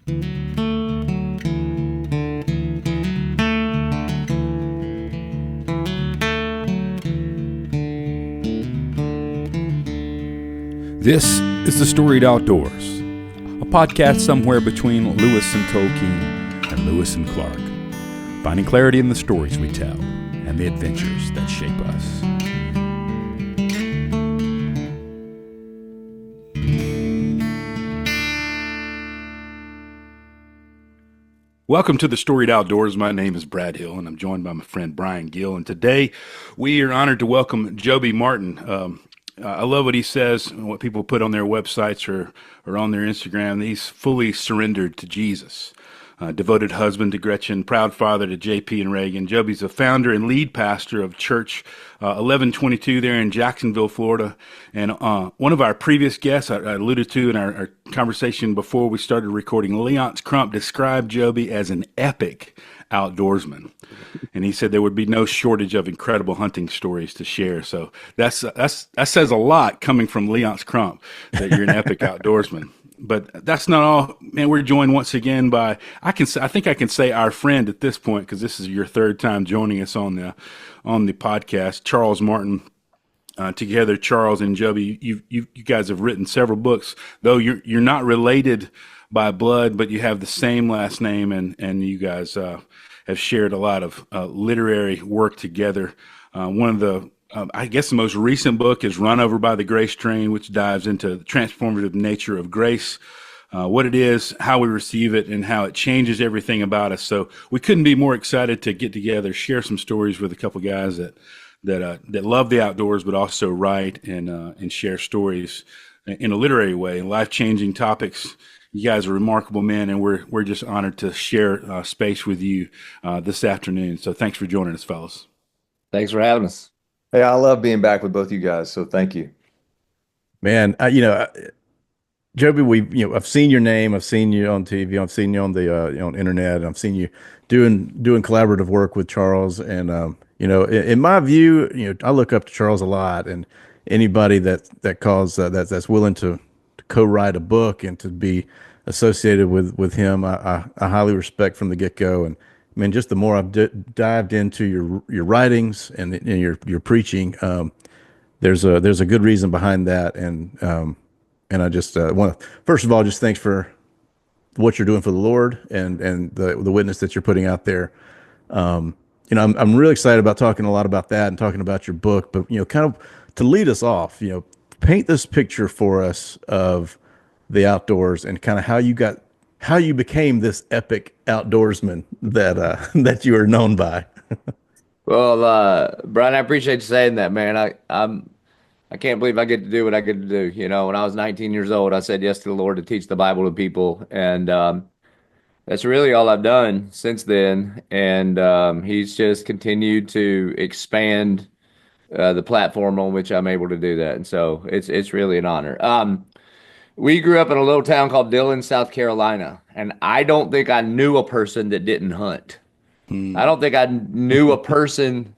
This is the Storied Outdoors, a podcast somewhere between Lewis and Tolkien and Lewis and Clark, finding clarity in the stories we tell and the adventures that shape us. Welcome to the Storied Outdoors. My name is Brad Hill, and I'm joined by my friend Brian Gill. And today we are honored to welcome Joby Martin. I love what he says and what people put on their websites or on their Instagram. He's fully surrendered to Jesus. Devoted husband to Gretchen, proud father to JP and Reagan. Joby's a founder and lead pastor of Church 1122 there in Jacksonville, Florida. And one of our previous guests, I alluded to in our conversation before we started recording, Leonce Crump described Joby as an epic outdoorsman. And he said there would be no shortage of incredible hunting stories to share. So that says a lot coming from Leonce Crump, that you're an epic outdoorsman. But that's not all, man. We're joined once again by, I think I can say our friend at this point, because this is your third time joining us on the podcast, Charles Martin. Together, Charles and Joby, you guys have written several books, though you're not related by blood, but you have the same last name, and you guys have shared a lot of literary work together. One of the I guess the most recent book is Run Over by the Grace Train, which dives into the transformative nature of grace, what it is, how we receive it, and how it changes everything about us. So we couldn't be more excited to get together, share some stories with a couple guys that love the outdoors, but also write and share stories in a literary way, life-changing topics. You guys are remarkable men, and we're just honored to share space with you this afternoon. So thanks for joining us, fellas. Thanks for having us. Hey, I love being back with both you guys, so thank you. Man, Joby, I've seen your name, I've seen you on TV, I've seen you on the on internet, I've seen you doing collaborative work with Charles, and in my view, I look up to Charles a lot, and anybody that's willing to co-write a book and to be associated with him, I highly respect from the get-go. And I mean, just the more I've dived into your writings and your preaching, there's a good reason behind that, and I just want to first of all just thanks for what you're doing for the Lord and the witness that you're putting out there. I'm really excited about talking a lot about that and talking about your book, but kind of to lead us off, paint this picture for us of the outdoors and kind of how you became this epic outdoorsman that you are known by. Well, Brian, I appreciate you saying that, man. I can't believe I get to do what I get to do. When I was 19 years old, I said yes to the Lord to teach the Bible to people, and that's really all I've done since then. And He's just continued to expand the platform on which I'm able to do that, and so it's really an honor. We grew up in a little town called Dillon, South Carolina, and I don't think I knew a person that didn't hunt. I don't think I knew a person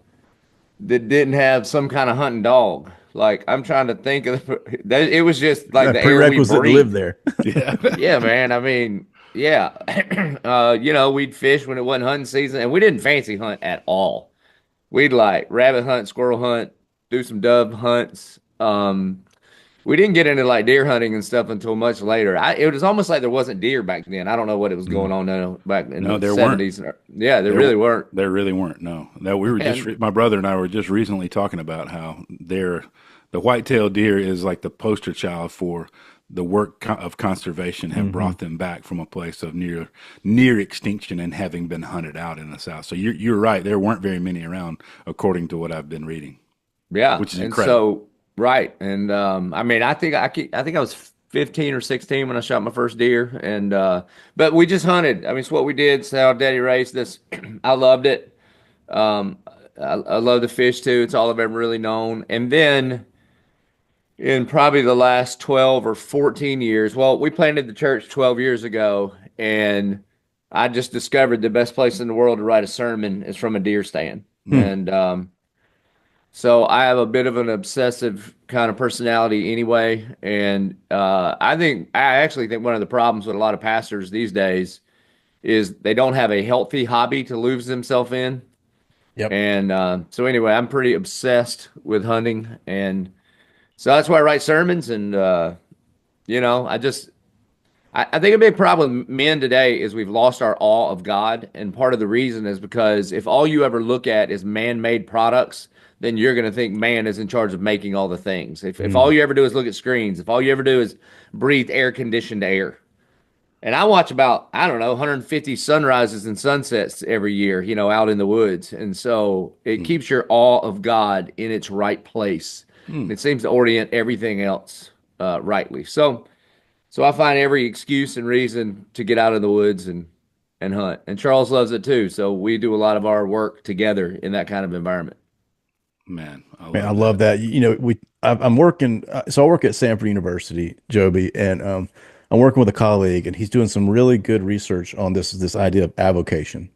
that didn't have some kind of hunting dog. Like, I'm trying to think of it was just like the air we breathed. To live there. Yeah. Yeah, man. I mean, yeah. We'd fish when it wasn't hunting season, and we didn't fancy hunt at all. We'd like rabbit hunt, squirrel hunt, do some dove hunts. We didn't get into like deer hunting and stuff until much later. It was almost like there wasn't deer back then. I don't know what it was going on back in the 70s. Yeah, there really weren't. There really weren't. No, we were my brother and I were just recently talking about how the whitetail deer is like the poster child for the work of conservation have brought them back from a place of near extinction and having been hunted out in the South. So you're right. There weren't very many around, according to what I've been reading. Yeah, which is incredible. Right. And I think I was 15 or 16 when I shot my first deer. And but we just hunted. I mean, it's what we did. It's how Daddy raised us. I loved it. I love the fish too. It's all I've ever really known. And then in probably the last 12 or 14 years, well, we planted the church 12 years ago, and I just discovered the best place in the world to write a sermon is from a deer stand. And So I have a bit of an obsessive kind of personality anyway, and I actually think one of the problems with a lot of pastors these days is they don't have a healthy hobby to lose themselves in. Yep. And so anyway, I'm pretty obsessed with hunting, and so that's why I write sermons. And I think a big problem with men today is we've lost our awe of God. And part of the reason is because if all you ever look at is man-made products, then you're going to think man is in charge of making all the things. If all Mm. you ever do is look at screens, if all you ever do is breathe air-conditioned air. And I watch about, I don't know, 150 sunrises and sunsets every year, out in the woods. And so it Mm. keeps your awe of God in its right place. And Mm. it seems to orient everything else rightly. So I find every excuse and reason to get out of the woods and hunt. And Charles loves it too. So we do a lot of our work together in that kind of environment. Man, I Man, I love love that. that. I'm working, so I work at Sanford University, Joby, and I'm working with a colleague, and he's doing some really good research on this idea of avocation.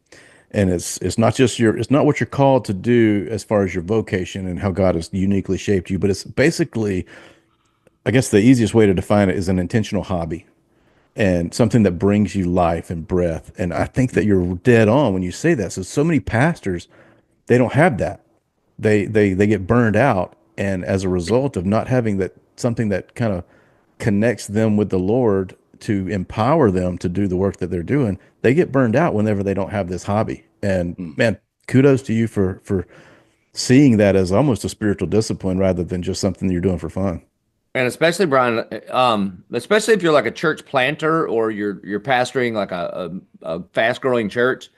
And it's not just it's not what you're called to do as far as your vocation and how God has uniquely shaped you, but it's basically, I guess the easiest way to define it is an intentional hobby and something that brings you life and breath. And I think that you're dead on when you say that. So many pastors, they don't have that. They get burned out, and as a result of not having that something that kind of connects them with the Lord to empower them to do the work that they're doing, they get burned out whenever they don't have this hobby. And Mm. man, kudos to you for seeing that as almost a spiritual discipline rather than just something that you're doing for fun. And especially Brian, especially if you're like a church planter or you're pastoring like a fast growing church,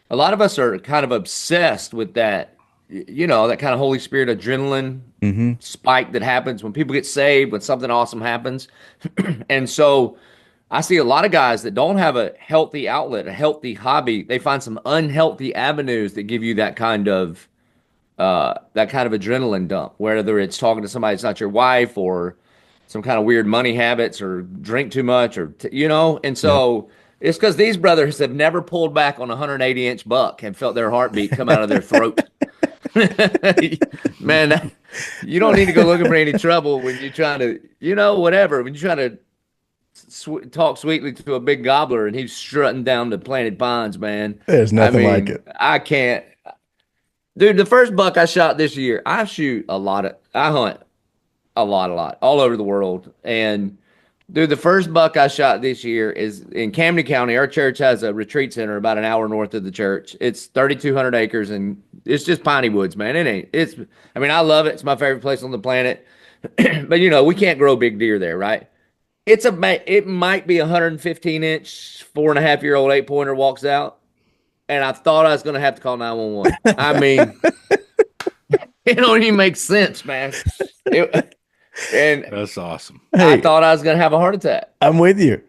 a lot of us are kind of obsessed with that, that kind of Holy Spirit adrenaline Hmm. spike that happens when people get saved, when something awesome happens. And so I see a lot of guys that don't have a healthy outlet, a healthy hobby. They find some unhealthy avenues that give you that kind of adrenaline dump, whether it's talking to somebody that's not your wife or some kind of weird money habits or drink too much and Yep. so it's because these brothers have never pulled back on a 180-inch buck and felt their heartbeat come out of their throat. Man, you don't need to go looking for any trouble when you're trying to, whatever, when you're trying to talk sweetly to a big gobbler and he's strutting down the planted pines, man. There's I nothing like mean, it. I can't. Dude, the first buck I shot this year, I hunt a lot, all over the world. And dude, the first buck I shot this year is in Camden County. Our church has a retreat center about an hour north of the church. It's 3,200 acres and it's just piney woods, man. I mean, I love it. It's my favorite place on the planet. But we can't grow big deer there, right? It might be a 115-inch, 4.5-year-old 8-pointer walks out. And I thought I was going to have to call 911. I mean, it don't even make sense, man. And That's awesome. I Hey, thought I was going to have a heart attack. I'm with you.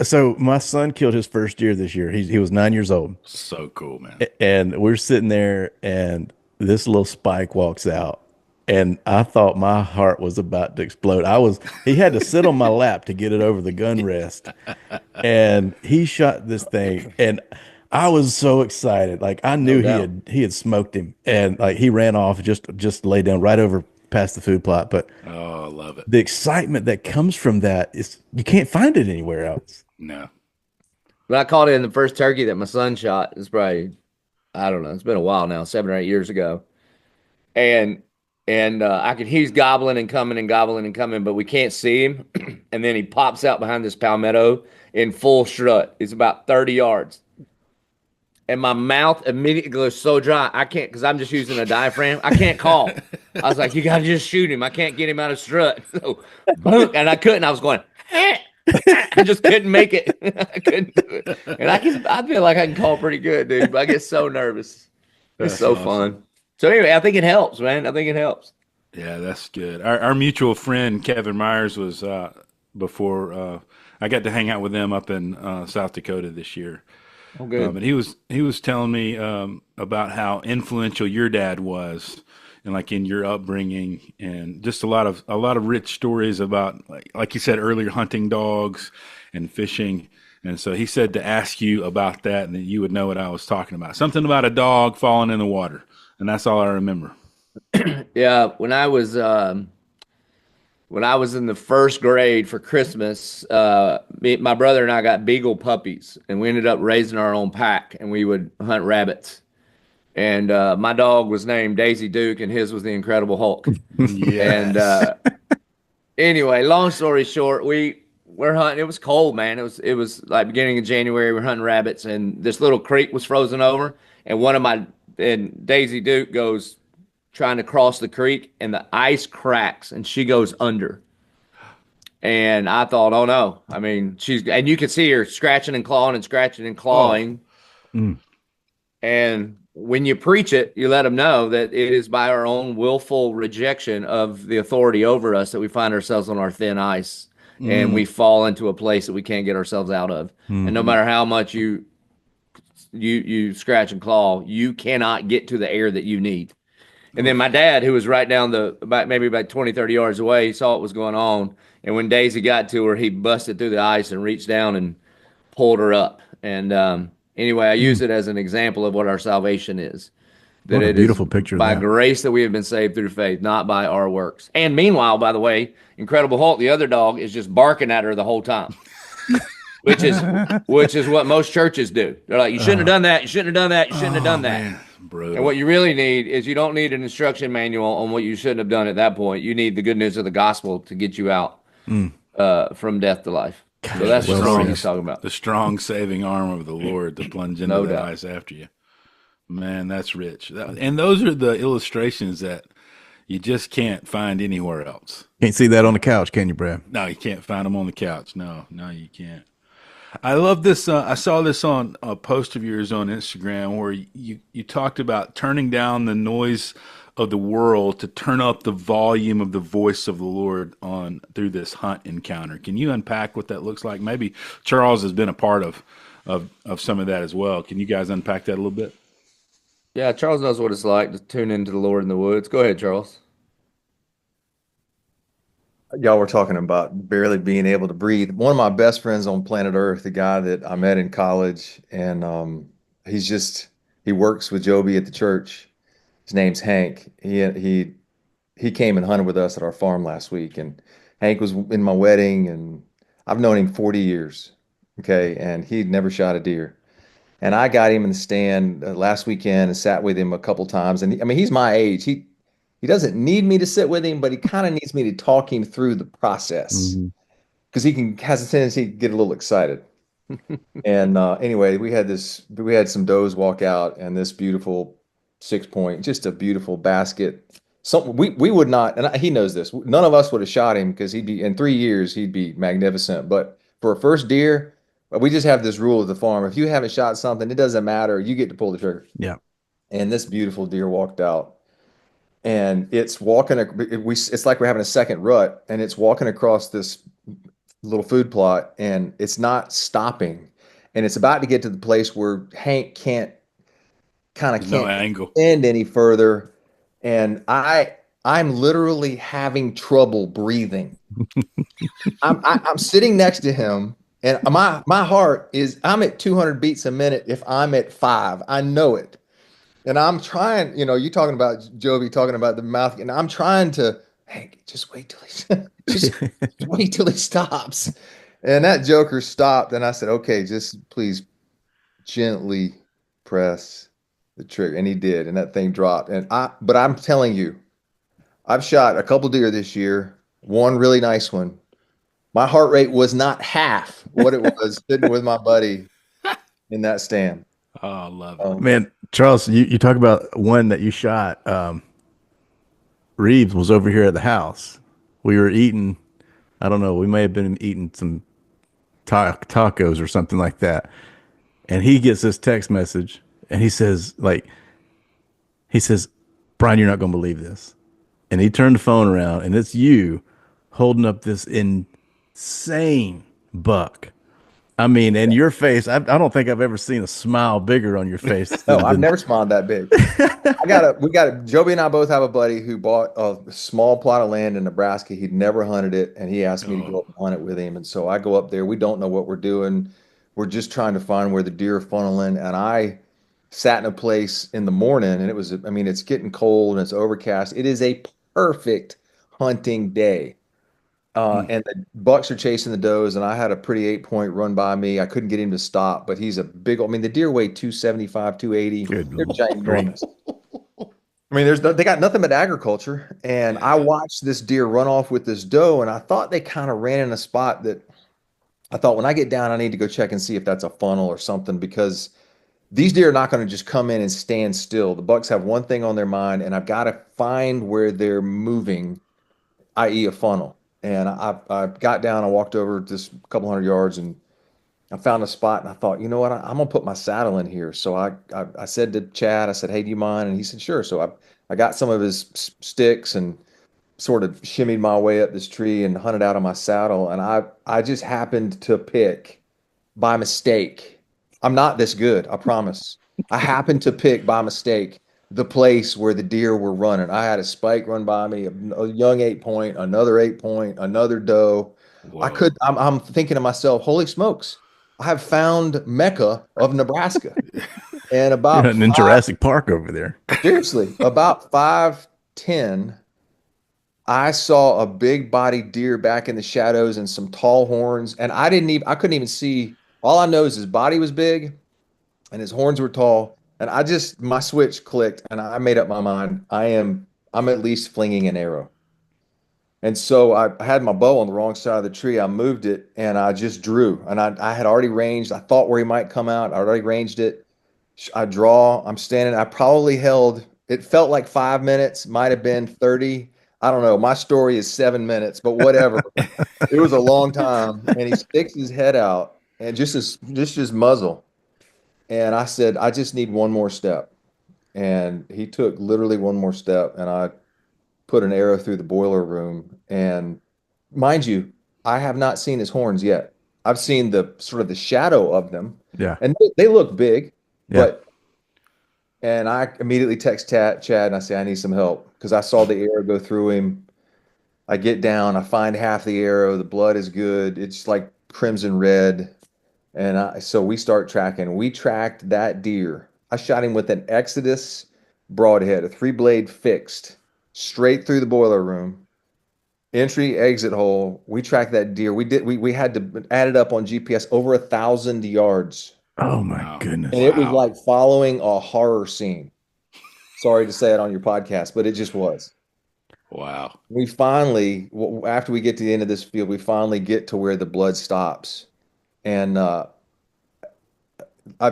So my son killed his first deer this year. He was 9 years old. So cool, man. And we're sitting there, and this little spike walks out, and I thought my heart was about to explode. He had to sit on my lap to get it over the gun rest, and he shot this thing, and I was so excited. Like I No knew doubt. he had smoked him, and like he ran off, just lay down right over past the food plot. But Oh, I love it. the excitement that comes from that is you can't find it anywhere else. No. But I caught it in the first turkey that my son shot. It's probably, I don't know, it's been a while now, 7 or 8 years ago. And he's gobbling and coming, but we can't see him. And then he pops out behind this palmetto in full strut. It's about 30 yards. And my mouth immediately goes so dry. I can't, because I'm just using a diaphragm. I can't call. I was like, you got to just shoot him. I can't get him out of strut. So, boom, and I couldn't. I was going, I just couldn't make it. I couldn't do it. And I feel like I can call pretty good, dude, but I get so nervous. It's That's so awesome. fun. So anyway, I think it helps, man. I think it helps. Yeah, that's good. Our mutual friend Kevin Myers was before I got to hang out with them up in South Dakota this year. Oh, good. And he was telling me about how influential your dad was, and like in your upbringing, and just a lot of rich stories about like you said earlier, hunting dogs and fishing. And so he said to ask you about that, and that you would know what I was talking about. Something about a dog falling in the water, and that's all I remember. Yeah, when I was in the first grade for Christmas, my brother and I got beagle puppies, and we ended up raising our own pack, and we would hunt rabbits. And my dog was named Daisy Duke, and his was the Incredible Hulk. And Yes. anyway, long story short, we're hunting. It was cold, man. It was like beginning of January. We're hunting rabbits, and this little creek was frozen over, and and Daisy Duke goes trying to cross the creek, and the ice cracks, and she goes under. And I thought, oh no. I mean, and you could see her scratching and clawing and scratching and Oh, clawing. Mm. And when you preach it, you let them know that it is by our own willful rejection of the authority over us that we find ourselves on our thin ice and mm, we fall into a place that we can't get ourselves out of. And no Hmm. matter how much you scratch and claw, you cannot get to the air that you need. And then my oof. dad, who was right down maybe about 20, 30 yards away, he saw what was going on. And when Daisy got to her, he busted through the ice and reached down and pulled her up. And anyway, I use Mm. it as an example of what our salvation is. That What a it is beautiful picture of by that. grace that we have been saved through faith, not by our works. And meanwhile, by the way, Incredible Hulk, the other dog, is just barking at her the whole time, which is which is what most churches do. They're like, you shouldn't have Uh, done that. You shouldn't have done that. You shouldn't have Oh done that. man, And brutal. what you really need is you don't need an instruction manual on what you shouldn't have done at that point. You need the good news of the gospel to get you out mm. from death to life. So Yeah, Gosh, that's the well story said. he's talking about. the strong saving arm of the Lord to plunge into No that doubt. ice after you. Man, that's rich. And those are the illustrations that you just can't find anywhere else. Can't see that on the couch, can you, Brad? No, you can't find them on the couch. No, no, you can't. I love this. I saw this on a post of yours on Instagram where you talked about turning down the noise of the world to turn up the volume of the voice of the Lord on through this hunt encounter. Can you unpack what that looks like? Maybe Charles has been a part of some of that as well. Can you guys unpack that a little bit? Yeah, Charles knows what it's like to tune into the Lord in the woods. Go ahead, Charles. Y'all were talking about barely being able to breathe. One of my best friends on planet Earth, the guy that I met in college, and he's just he works with Joby at the church. His name's Hank. He came and hunted with us at our farm last week, and Hank was in my wedding, and I've known him 40 years. Okay, and he'd never shot a deer. And I got him in the stand last weekend and sat with him a couple times. And I mean, he's my age. He doesn't need me to sit with him, but he kind of needs me to talk him through the process Hmm. because he can has a tendency to get a little excited. And anyway, we had some does walk out and this beautiful 6 point, just a beautiful basket. Something we would not, and he knows this. None of us would have shot him because he'd be in 3 years he'd be magnificent. But for a first deer, we just have this rule at the farm: if you haven't shot something, it doesn't matter. You get to pull the trigger. Yeah. And this beautiful deer walked out, and it's walking. It's like we're having a second rut, and it's walking across this little food plot, and it's not stopping, and it's about to get to the place where Hank There's no can't angle. extend any further, and I'm literally having trouble breathing. I'm sitting next to him, and my heart is I'm at 200 beats a minute. If I'm at five, I know it. And I'm trying, you talking about Joby talking about the mouth, and I'm trying to, hey, just wait till he just wait till he stops. And that joker stopped, and I said, okay, just please gently press the trigger. And he did, and that thing dropped. But I'm telling you, I've shot a couple deer this year, one really nice one. My heart rate was not half what it was sitting with my buddy in that stand. Oh, I love it. Um, Man, Charles, you talk about one that you shot. Reeves was over here at the house. We were eating, I don't know, we may have been eating some tacos or something like that. And he gets this text message and he says, Brian, you're not going to believe this. And he turned the phone around and it's you holding up this insane buck. I mean, and your face, I don't think I've ever seen a smile bigger on your face no, than, I've than never smiled that big. Joby and I both have a buddy who bought a small plot of land in Nebraska. He'd never hunted it, and he asked me to go Oh, up and hunt it with him. And so I go up there. We don't know what we're doing. We're just trying to find where the deer are funneling. And sat in a place in the morning, and it was, I mean, it's getting cold and it's overcast. It is a perfect hunting day. Mm. And the bucks are chasing the does, and I had a pretty 8 point run by me. I couldn't get him to stop, but he's a big, I mean, the deer weigh 275, 280. Good They're grief. ginormous. I mean, they got nothing but agriculture. And I Yeah. watched this deer run off with this doe, and I thought they kind of ran in a spot that I thought when I get down, I need to go check and see if that's a funnel or something because these deer are not going to just come in and stand still. The bucks have one thing on their mind, and I've got to find where they're moving, i.e., a funnel. And I got down, I walked over just a couple hundred yards, and I found a spot, and I thought, you know what, I'm gonna put my saddle in here. So I said to Chad, I said, hey, do you mind? And he said, sure. So I got some of his sticks and sort of shimmied my way up this tree and hunted out of my saddle. And I just happened to pick by mistake. I'm not this good, I promise. I happened to pick by mistake the place where the deer were running. I had a spike run by me, a young 8 point, another 8 point, another doe. Whoa. I'm thinking to myself, holy smokes, I have found Mecca of Nebraska. And You're about hunting in five, Jurassic Park over there. seriously, about 5:10, I saw a big bodied deer back in the shadows and some tall horns. And I couldn't even see. All I know is his body was big and his horns were tall. And my switch clicked and I made up my mind. I'm at least flinging an arrow. And so I had my bow on the wrong side of the tree. I moved it and I just drew. And I had already ranged. I thought where he might come out. I already ranged it. I draw. I'm standing. I probably held, it felt like 5 minutes, might have been 30. I don't know. My story is 7 minutes, but whatever. It was a long time. And he sticks his head out and just his muzzle. And I said, I just need one more step. And he took literally one more step. And I put an arrow through the boiler room. And mind you, I have not seen his horns yet. I've seen the sort of the shadow of them. Yeah. And they look big, Yeah. but and I immediately text Chad and I say, I need some help because I saw the arrow go through him. I get down, I find half the arrow. The blood is good. It's like crimson red. And so we start tracking. We tracked that deer. I shot him with an Exodus broadhead, a 3 blade fixed, straight through the boiler room, entry, exit hole. We tracked that deer. We had to add it up on GPS over 1,000 yards. Oh my Wow. And goodness. it was Wow. like following a horror scene. Sorry to say it on your podcast, but it just was. Wow. We finally, after we get to the end of this field, we finally get to where the blood stops. And at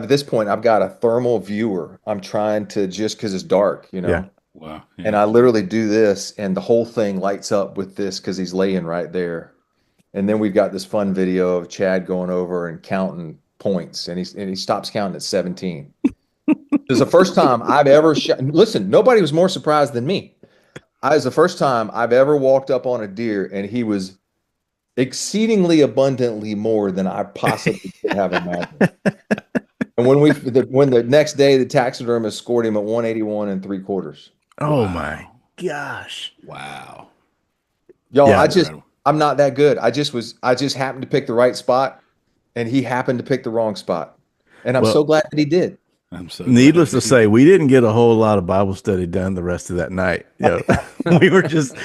this point, I've got a thermal viewer. I'm trying to just because it's dark, Yeah. Wow. and Yeah. I literally do this, and the whole thing lights up with this because he's laying right there. And then we've got this fun video of Chad going over and counting points, and he stops counting at 17. This is the first time I've ever shot. Listen, nobody was more surprised than me. I was the first time I've ever walked up on a deer and he was exceedingly abundantly more than I possibly could have imagined. And when the next day the taxidermist scored him at 181 and 3/4. Oh my Wow. gosh. Wow. Y'all, Yeah. Incredible. I'm not that good. I just happened to pick the right spot and he happened to pick the wrong spot. And I'm so Well, glad that he did. I'm so glad needless to that he say, did. we didn't get a whole lot of Bible study done the rest of that night. You know, we were just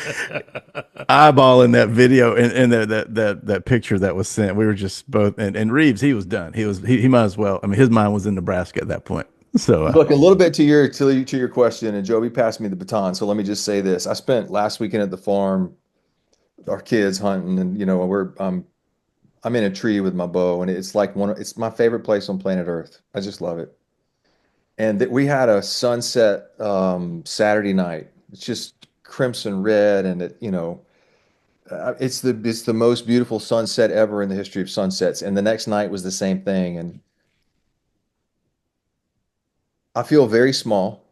eyeballing that video and that picture that was sent. We were just both and Reeves, he was done. He might as well. I mean, his mind was in Nebraska at that point. So Look, a little bit to your question, and Joby passed me the baton. So let me just say this. I spent last weekend at the farm, our kids hunting, and I'm in a tree with my bow, and it's my favorite place on planet Earth. I just love it. And we had a sunset Saturday night. It's just crimson red, and it's the most beautiful sunset ever in the history of sunsets. And the next night was the same thing, and I feel very small.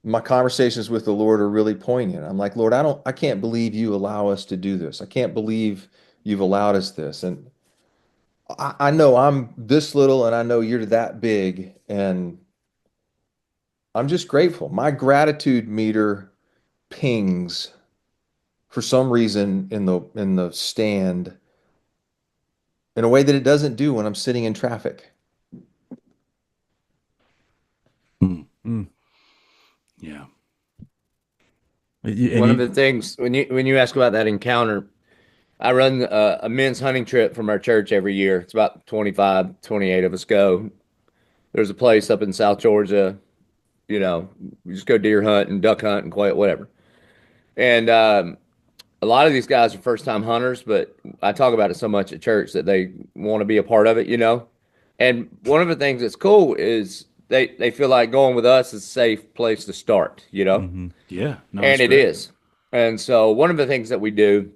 My conversations with the Lord are really poignant. I'm like, Lord, I can't believe you allow us to do this. I can't believe you've allowed us this. And I know I'm this little and I know you're that big. And I'm just grateful. My gratitude meter pings for some reason in the stand in a way that it doesn't do when I'm sitting in traffic. Mm. Yeah. One of the things when you ask about that encounter, I run a men's hunting trip from our church every year. It's about 25, 28 of us go. There's a place up in South Georgia, we just go deer hunt and duck hunt and quail, whatever. And a lot of these guys are first time hunters, but I talk about it so much at church that they want to be a part of it. And one of the things that's cool is they feel like going with us is a safe place to start. Mm-hmm. Yeah. No, And that's it great. is. And so one of the things that we do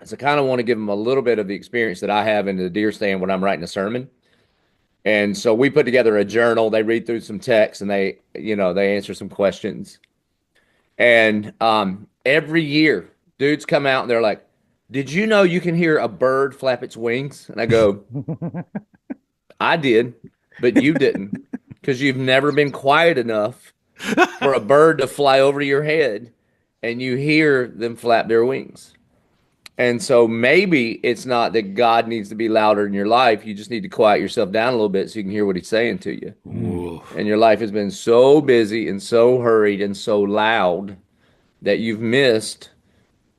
is I kind of want to give them a little bit of the experience that I have in the deer stand when I'm writing a sermon. And so we put together a journal. They read through some text and they answer some questions. And every year, dudes come out and they're like, "Did you know you can hear a bird flap its wings?" And I go, "I did, but you didn't, because you've never been quiet enough for a bird to fly over your head and you hear them flap their wings." And so maybe it's not that God needs to be louder in your life. You just need to quiet yourself down a little bit so you can hear what he's saying to you. Whoa. And your life has been so busy and so hurried and so loud that you've missed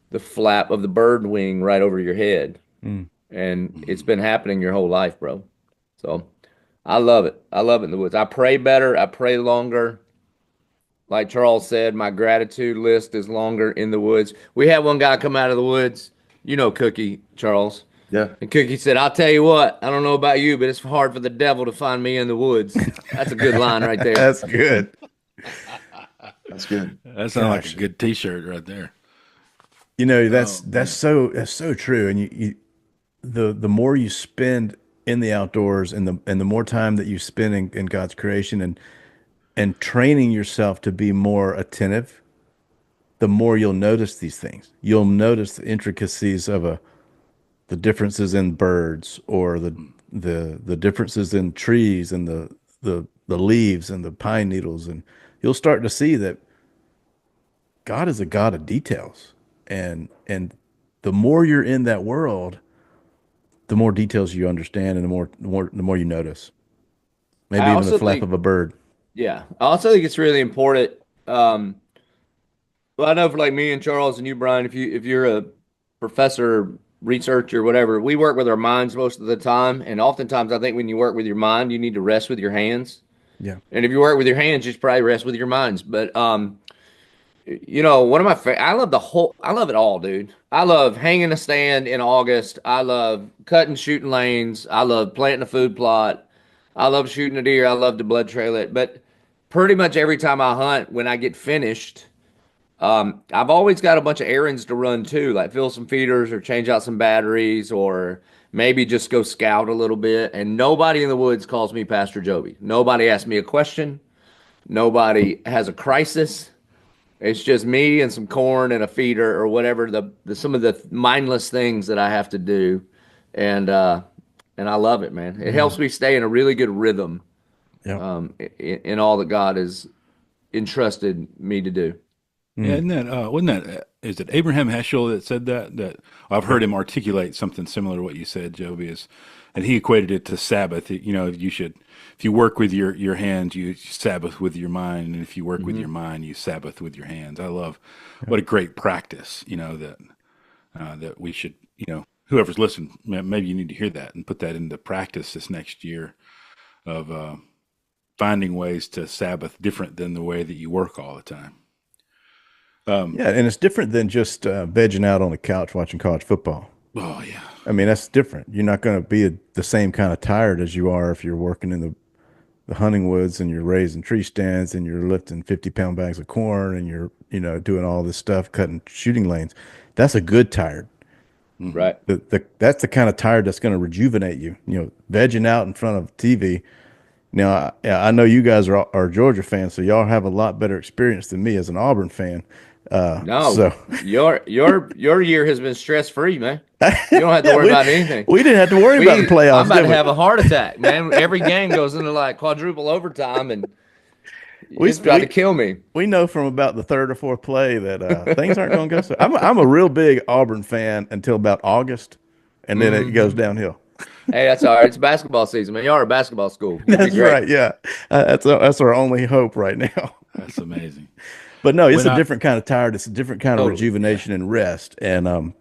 the flap of the bird wing right over your head. Mm. And it's been happening your whole life, bro. So I love it. I love it in the woods. I pray better. I pray longer. Like Charles said, my gratitude list is longer in the woods. We had one guy come out of the woods, Cookie, Charles. Yeah. And Cookie said, "I'll tell you what, I don't know about you, but it's hard for the devil to find me in the woods." That's a good line right there. That's good. That's good. That sounds like a good T-shirt right there. That's so true. And the more you spend in the outdoors and the more time that you spend in God's creation and training yourself to be more attentive, the more you'll notice these things. You'll notice the intricacies of the differences in birds, or the differences in trees and the leaves and the pine needles, and you'll start to see that God is a God of details. And the more you're in that world, the more details you understand, and the more you notice. Maybe I even the also flap think, of a bird. yeah, I also think it's really important. Well, I know for like me and Charles and you, Brian, if you're a professor, researcher, whatever, we work with our minds most of the time, and oftentimes I think when you work with your mind, you need to rest with your hands. Yeah. And if you work with your hands, you should probably rest with your minds. But one of my I love it all, dude. I love hanging a stand in August. I love cutting, shooting lanes. I love planting a food plot. I love shooting a deer. I love to blood trail it. But pretty much every time I hunt, when I get finished, I've always got a bunch of errands to run too, like fill some feeders or change out some batteries or maybe just go scout a little bit. And nobody in the woods calls me Pastor Joby. Nobody asks me a question. Nobody has a crisis. It's just me and some corn and a feeder or whatever some of the mindless things that I have to do, and I love it, man. It helps me stay in a really good rhythm, Yeah. in all that God has entrusted me to do. Yeah, isn't that wasn't that is it Abraham Heschel that said that I've heard him articulate something similar to what you said, Joby, and he equated it to Sabbath. You should, if you work with your hands, you Sabbath with your mind, and if you work with your mind, you Sabbath with your hands. I love what a great practice, that we should, whoever's listening, maybe you need to hear that and put that into practice this next year of finding ways to Sabbath different than the way that you work all the time. Yeah, and it's different than just vegging out on the couch watching college football. Oh yeah. I mean, that's different. You're not going to be the same kind of tired as you are if you're working in the hunting woods and you're raising tree stands and you're lifting 50-pound bags of corn and you're, doing all this stuff, cutting shooting lanes. That's a good tired. Right. That's the kind of tired that's going to rejuvenate you. Vegging out in front of TV. Now, I know you guys are Georgia fans, so y'all have a lot better experience than me as an Auburn fan. No, so your year has been stress free, man. You don't have to worry about anything. We didn't have to worry about the playoffs. I'm about to have a heart attack, man. Every game goes into like quadruple overtime, and it's about to kill me. We know from about the third or fourth play that things aren't going to go so. I'm a real big Auburn fan until about August, and then it goes downhill. Hey, that's all right. It's basketball season, man. Y'all are a basketball school. You'll be That's great. right. Yeah. That's our only hope right now. That's amazing. But no, it's When a I different kind of tired. It's a different kind of Totally. yeah, rejuvenation and rest. And,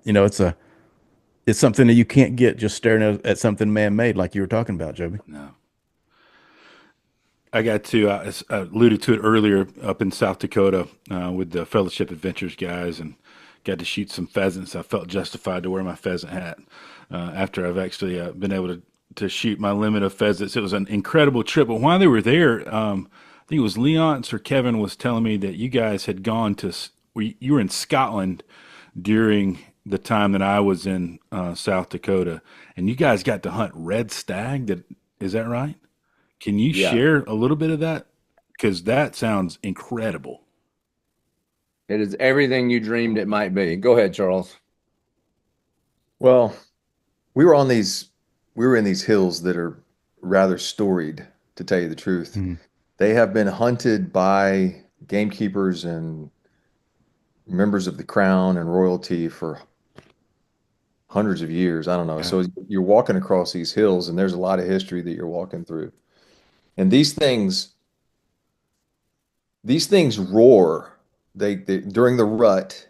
it's something that you can't get just staring at something man-made like you were talking about, Joby. no. I got to I alluded to it earlier up in South Dakota with the Fellowship Adventures guys, and got to shoot some pheasants. I felt justified to wear my pheasant hat after I've actually been able to shoot my limit of pheasants. It was an incredible trip. But while they were there, I think it was Leonce or Kevin was telling me that you guys had gone to you were in Scotland during the time that I was in South Dakota, and you guys got to hunt red stag. Is that right? Can you Yeah, share a little bit of that? Because that sounds incredible. it is everything you dreamed it might be. Go ahead, Charles. Well, we were on these, we were in these hills that are rather storied, to tell you the truth. Mhm. They have been hunted by gamekeepers and members of the crown and royalty for hundreds of years. I don't know. Yeah. So you're walking across these hills, and there's a lot of history that you're walking through. And these things roar. They during the rut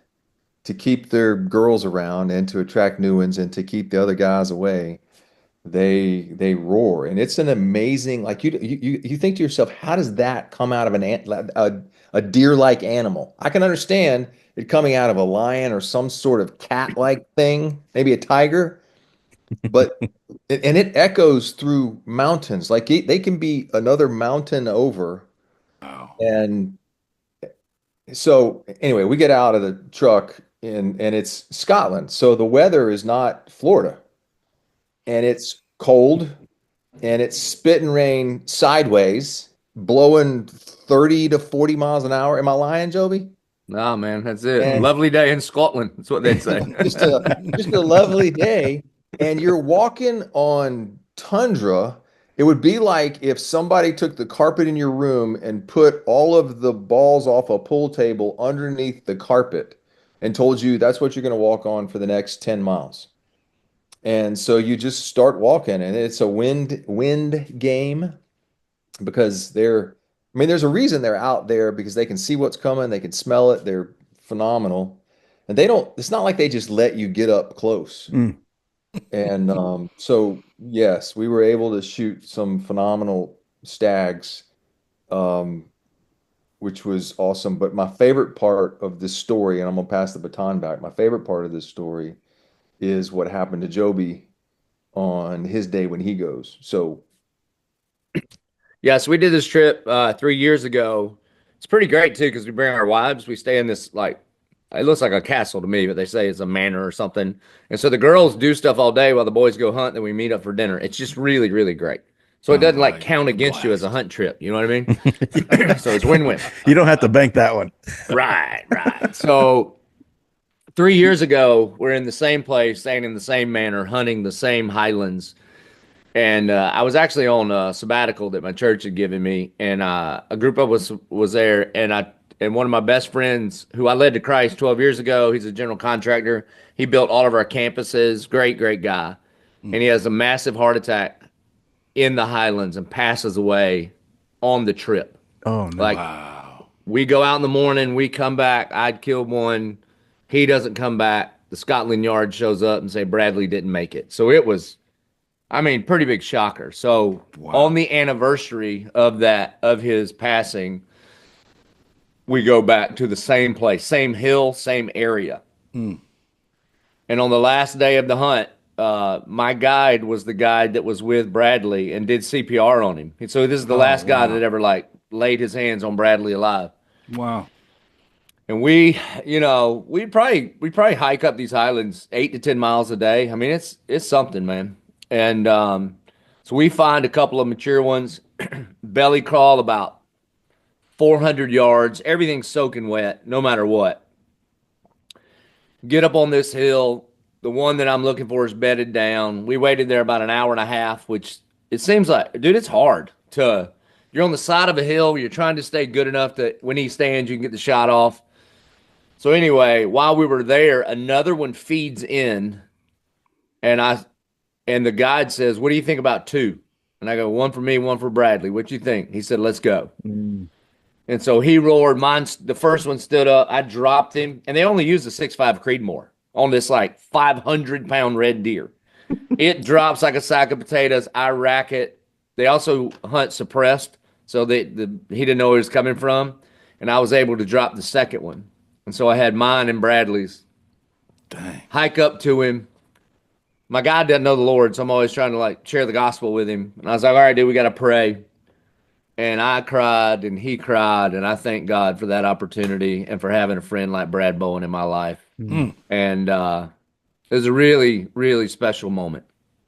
to keep their girls around and to attract new ones and to keep the other guys away. They roar, and it's an amazing, like you think to yourself, how does that come out of a deer-like animal? I can understand it coming out of a lion or some sort of cat-like thing, maybe a tiger, but and it echoes through mountains. Like they can be another mountain over. Wow. And so anyway, we get out of the truck and it's Scotland. So the weather is not Florida, and it's cold and it's spit and rain sideways, blowing 30 to 40 miles an hour. Am I lying, Joby? Nah, man, that's it. And Lovely day in Scotland. That's what they'd say. just a lovely day. And you're walking on tundra. It would be like if somebody took the carpet in your room and put all of the balls off a pool table underneath the carpet and told you that's what you're going to walk on for the next 10 miles. And so you just start walking, and it's a wind game because I mean, there's a reason they're out there because they can see what's coming, they can smell it, they're phenomenal. And it's not like they just let you get up close. Mm. And so yes, we were able to shoot some phenomenal stags, um, which was awesome. But my favorite part of this story, and I'm gonna pass the baton back, my favorite part of this story is what happened to Joby on his day when he goes. So Yeah, so we did this trip 3 years ago. It's pretty great too because we bring our wives. We stay in this like it looks like a castle to me, but they say it's a manor or something. And so the girls do stuff all day while the boys go hunt. Then we meet up for dinner. It's just really, really great. So it Sounds doesn't like like count a against you as a blast. hunt trip. You know what I mean? So it's win-win. You don't have to bank that one. Right, right. So 3 years ago, we're in the same place, staying in the same manor, hunting the same highlands. And I was actually on a sabbatical that my church had given me, and a group of us was there, and one of my best friends, who I led to Christ 12 years ago, he's a general contractor. He built all of our campuses. Great, great guy, and he has a massive heart attack in the Highlands and passes away on the trip. Oh no. Like Wow. we go out in the morning, we come back. I'd killed one. He doesn't come back. The Scotland Yard shows up and say Bradley didn't make it. So it was, I mean, pretty big shocker. So on Wow. the anniversary of that, of his passing, we go back to the same place, same hill, same area. Mm. And on the last day of the hunt, my guide was the guide that was with Bradley and did CPR on him. And so this is the Oh last guy wow. that ever like laid his hands on Bradley alive. Wow. And we probably hike up these highlands 8 to 10 miles a day. I mean, it's something, man. And so we find a couple of mature ones, belly crawl about 400 yards, everything's soaking wet, no matter what. Get up on this hill. The one that I'm looking for is bedded down. We waited there about an hour and a half, which it seems like, dude, it's hard to. You're on the side of a hill. You're trying to stay good enough that when he stands, you can get the shot off. So anyway, while we were there, another one feeds in, and And the guide says, "What do you think about two?" And I go, "One for me, one for Bradley. What you think?" He said, "Let's go." Mm. And so he roared. Mine, the first one stood up. I dropped him, and they only used a 6.5 Creedmoor on this like 500-pound red deer. It drops like a sack of potatoes. I rack it. They also hunt suppressed, so he didn't know where it was coming from, and I was able to drop the second one. And so I had mine and Bradley's. Dang. Hike up to him. My guy doesn't know the Lord, so I'm always trying to like share the gospel with him. And I was like, "All right, dude, we got to pray." And I cried and he cried. And I thank God for that opportunity and for having a friend like Brad Bowen in my life. Mm. And it was a really, really special moment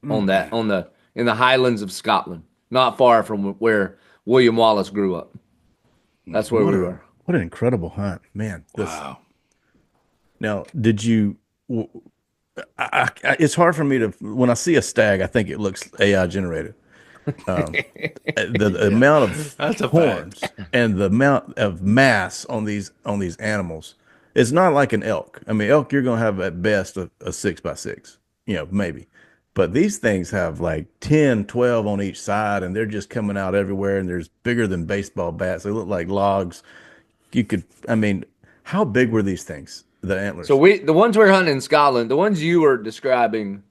on that, in the Highlands of Scotland, not far from where William Wallace grew up. That's where we were. What an incredible hunt, man. Wow. Now, did you? It's hard for me to when I see a stag, I think it looks AI generated. The amount of That's a horns fact. and the amount of mass on these animals, it's not like an elk. I mean, elk you're gonna have at best a 6x6, maybe. But these things have like 10, 12 on each side, and they're just coming out everywhere, and there's bigger than baseball bats. They look like logs. I mean, how big were these things? The So antlers? the ones we're hunting in Scotland, the ones you were describing,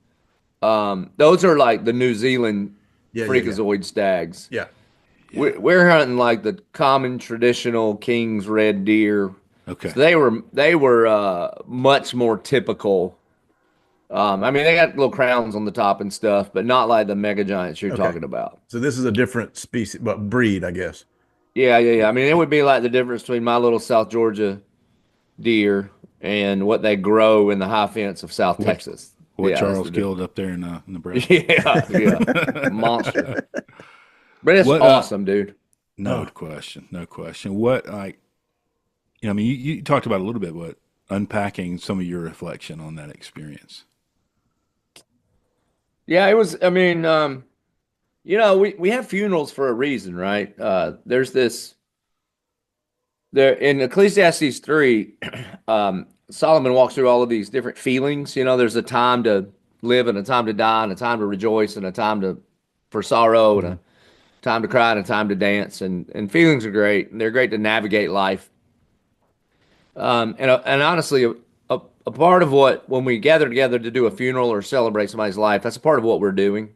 those are like the New Zealand Yeah, yeah, yeah. freakazoid stags. Yeah. We're hunting like the common traditional King's red deer. Okay. So they were much more typical. I mean, they got little crowns on the top and stuff, but not like the mega giants you're Okay. talking about. So this is a different species, but breed, I guess. Yeah. I mean, it would be like the difference between my little South Georgia deer and what they grow in the high fence of South Texas. What Yeah, that's Charles the killed up there in Nebraska. Yeah. Monster. But it's What? awesome, dude. No question. No question. What like? I mean, you talked about a little bit, but unpacking some of your reflection on that experience. Yeah, it was. I mean, we have funerals for a reason, right? There's this there in Ecclesiastes 3. Solomon walks through all of these different feelings. There's a time to live and a time to die, and a time to rejoice, and a time for sorrow, and a time to cry, and a time to dance. And feelings are great, and they're great to navigate life. And honestly, a part of when we gather together to do a funeral or celebrate somebody's life, that's a part of what we're doing.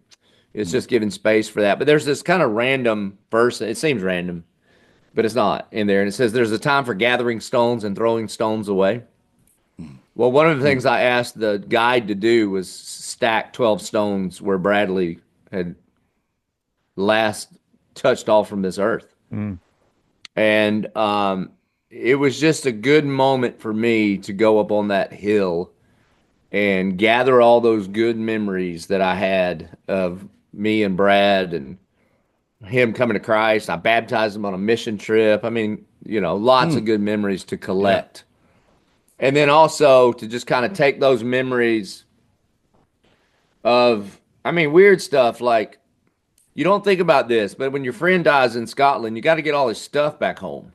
It's just giving space for that. But there's this kind of random verse. It seems random, but it's not in there. And it says there's a time for gathering stones and throwing stones away. Well, one of the things I asked the guide to do was stack 12 stones where Bradley had last touched off from this earth. And it was just a good moment for me to go up on that hill and gather all those good memories that I had of me and Brad and him coming to Christ. I baptized him on a mission trip. I mean, lots of good memories to collect. And then also to just kind of take those memories of, I mean, weird stuff like you don't think about this, but when your friend dies in Scotland, you got to get all his stuff back home.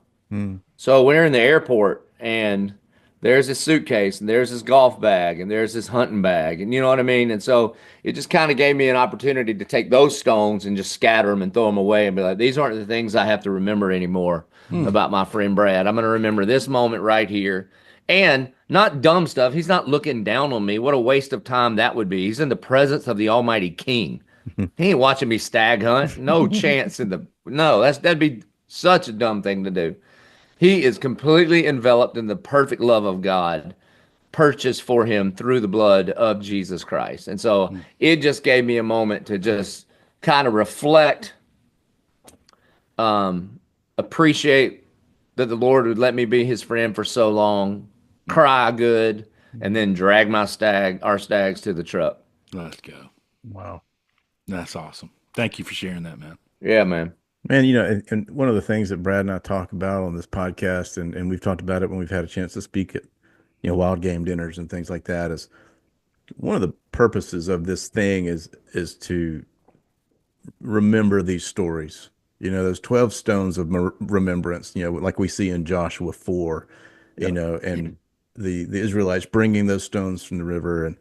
So we're in the airport and there's his suitcase and there's his golf bag and there's his hunting bag. And you know what I mean? And so it just kind of gave me an opportunity to take those stones and just scatter them and throw them away and be like, these aren't the things I have to remember anymore about my friend Brad. I'm going to remember this moment right here. And not dumb stuff. He's not looking down on me. What a waste of time that would be. He's in the presence of the Almighty King. He ain't watching me stag hunt. No chance no, that'd be such a dumb thing to do. He is completely enveloped in the perfect love of God, purchased for him through the blood of Jesus Christ. And so it just gave me a moment to just kind of reflect, appreciate that the Lord would let me be his friend for so long, cry good, and then drag our stags to the truck. Let's go. Wow. That's awesome. Thank you for sharing that, man. Yeah, man. Man, and one of the things that Brad and I talk about on this podcast, and we've talked about it when we've had a chance to speak at, wild game dinners and things like that, is one of the purposes of this thing is to remember these stories. Those 12 stones of remembrance, like we see in Joshua 4, and the Israelites bringing those stones from the river. And,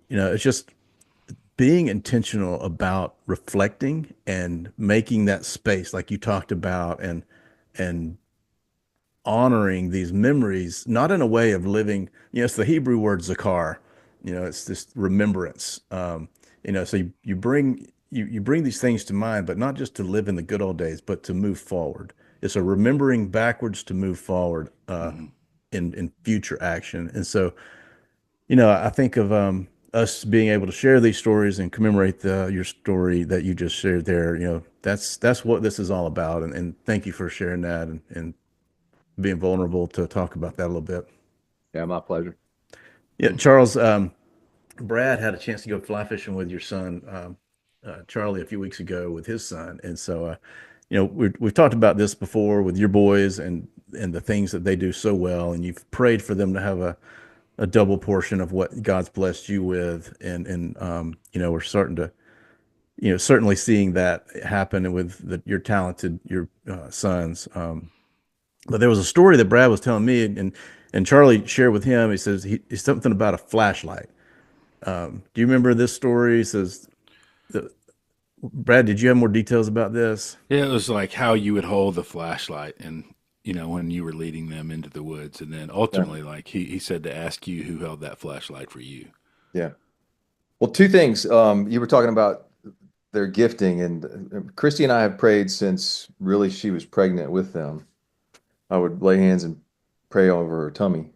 it's just being intentional about reflecting and making that space like you talked about, and honoring these memories, not in a way of living, it's the Hebrew word zakar, it's this remembrance. So you bring you bring these things to mind, but not just to live in the good old days, but to move forward. It's a remembering backwards to move forward, Mm-hmm. in future action. And so, I think of us being able to share these stories and commemorate your story that you just shared there. That's what this is all about. And thank you for sharing that, and being vulnerable to talk about that a little bit. Yeah, my pleasure. Yeah, Charles, Brad had a chance to go fly fishing with your son, Charlie, a few weeks ago with his son. And so, we've talked about this before with your boys, and the things that they do so well. And you've prayed for them to have a double portion of what God's blessed you with. And we're starting to, certainly seeing that happen with your talented, your sons. But there was a story that Brad was telling me, and Charlie shared with him. He says he's something about a flashlight. Do you remember this story? He says, Brad, did you have more details about this? Yeah, it was like how you would hold the flashlight and when you were leading them into the woods, and then Yeah. ultimately, like he said to ask you who held that flashlight for you. Yeah. Well, two things. You were talking about their gifting, and Christy and I have prayed since really she was pregnant with them. I would lay hands and pray over her tummy.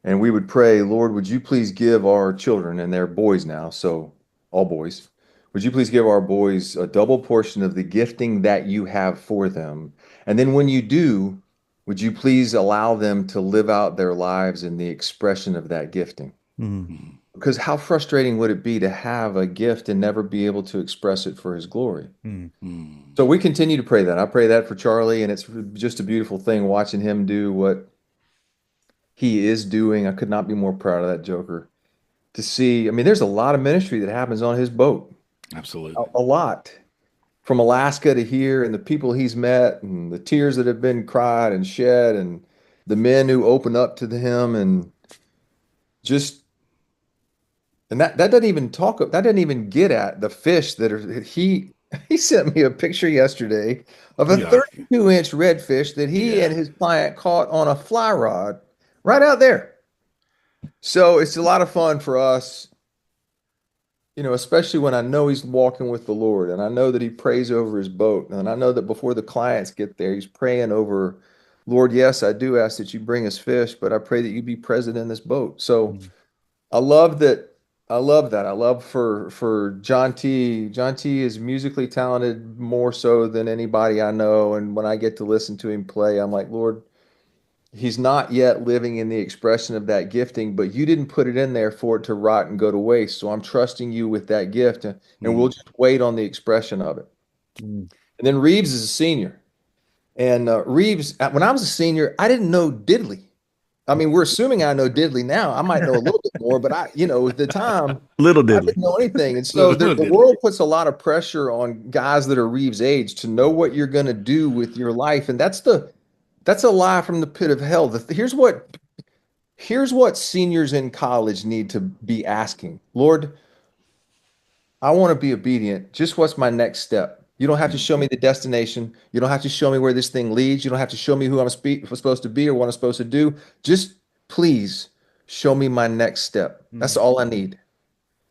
And we would pray, Lord, would you please give our children, and they're boys now, so all boys, would you please give our boys a double portion of the gifting that you have for them? And then when you do, would you please allow them to live out their lives in the expression of that gifting? Mm, Mm-hmm. Because how frustrating would it be to have a gift and never be able to express it for his glory? mm, So we continue to pray that. I pray that for Charlie, and it's just a beautiful thing watching him do what he is doing. I could not be more proud of that Joker. To see, I mean, there's a lot of ministry that happens on his boat, Absolutely. a lot from Alaska to here, and the people he's met, and the tears that have been cried and shed, and the men who open up to him, and just, and that doesn't even that doesn't even get at the fish that are, he sent me a picture yesterday of a Yeah. 32-inch redfish that he Yeah. and his client caught on a fly rod right out there. So it's a lot of fun for us, especially when I know he's walking with the Lord, and I know that he prays over his boat. And I know that before the clients get there, he's praying over, Lord, yes, I do ask that you bring us fish, but I pray that you be present in this boat. So mm, I love that. I love that. I love for John T. John T is musically talented more so than anybody I know. And when I get to listen to him play, I'm like, Lord, he's not yet living in the expression of that gifting, but you didn't put it in there for it to rot and go to waste. So I'm trusting you with that gift, and we'll Mm. just wait on the expression of it. mm. And then Reeves is a senior. And Reeves, when I was a senior, I didn't know diddly. I mean, we're assuming I know diddly now. I might know a little bit more, but at the time, Little I diddly. didn't know anything. And so Little, the, little the diddly. world puts a lot of pressure on guys that are Reeves' age to know what you're going to do with your life. And that's a lie from the pit of hell. Here's what seniors in college need to be asking. Lord, I want to be obedient. Just what's my next step? You don't have to Mm. show me the destination. You don't have to show me where this thing leads. You don't have to show me who I'm supposed to be or what I'm supposed to do. Just please show me my next step. That's Mm, all I need.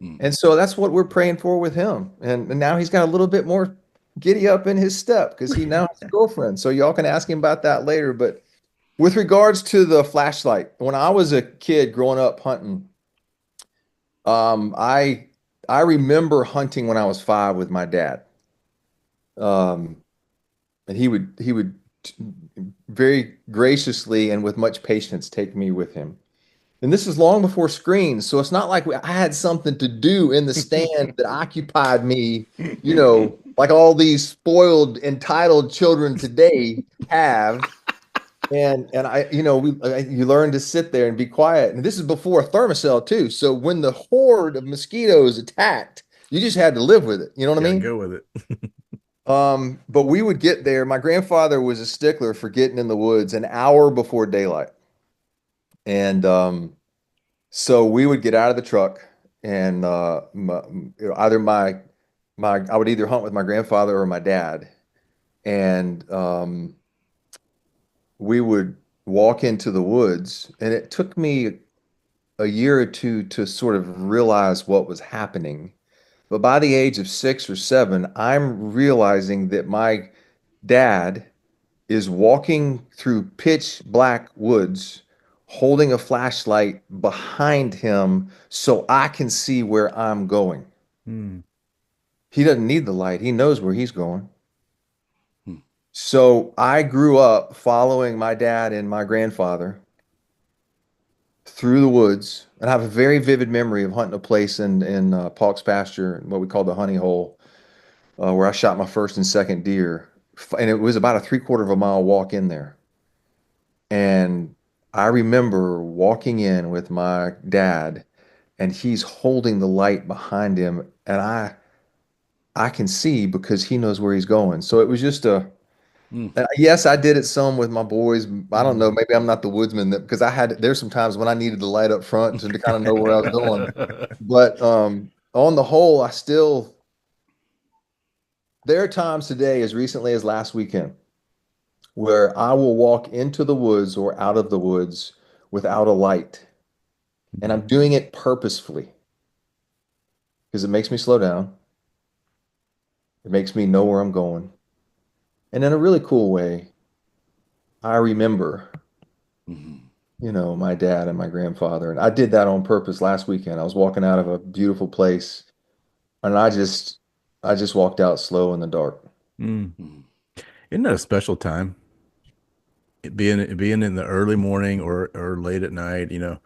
Mm. And so that's what we're praying for with him. And now he's got a little bit more giddy up in his step because he now has a girlfriend. So y'all can ask him about that later. But with regards to the flashlight, when I was a kid growing up hunting, um, I I remember hunting when I was 5 with my dad. Um, and he would very graciously and with much patience take me with him. And this is long before screens, so it's not like I had something to do in the stand that occupied me, like all these spoiled, entitled children today have. And you learn to sit there and be quiet. And this is before a thermocell too. So when the horde of mosquitoes attacked, you just had to live with it. You know what I Got to mean? go with it. But we would get there. My grandfather was a stickler for getting in the woods an hour before daylight. And so we would get out of the truck and either my I would either hunt with my grandfather or my dad, and we would walk into the woods, and it took me a year or two to sort of realize what was happening. But by the age of 6 or 7, I'm realizing that my dad is walking through pitch black woods, holding a flashlight behind him so I can see where I'm going. Mm. He doesn't need the light, he knows where he's going. Hmm. So I grew up following my dad and my grandfather through the woods, and I have a very vivid memory of hunting a place in Paulk's pasture, what we call the honey hole, where I shot my first and second deer, and it was about a 3/4 of a mile walk in there. And I remember walking in with my dad, and he's holding the light behind him, and I can see because he knows where he's going. So it was just a Mm. yes, I did it some with my boys. I don't know, Mm. maybe I'm not the woodsman that because there's some times when I needed the light up front to kind of know where I was going. But on the whole, there are times today, as recently as last weekend, where I will walk into the woods or out of the woods without a light. And I'm doing it purposefully because it makes me slow down. It makes me know where I'm going. And in a really cool way, I remember, Mhm. my dad and my grandfather. And I did that on purpose last weekend. I was walking out of a beautiful place and I just walked out slow in the dark. Mm. Mhm. Isn't that a special time? It being in the early morning or late at night, the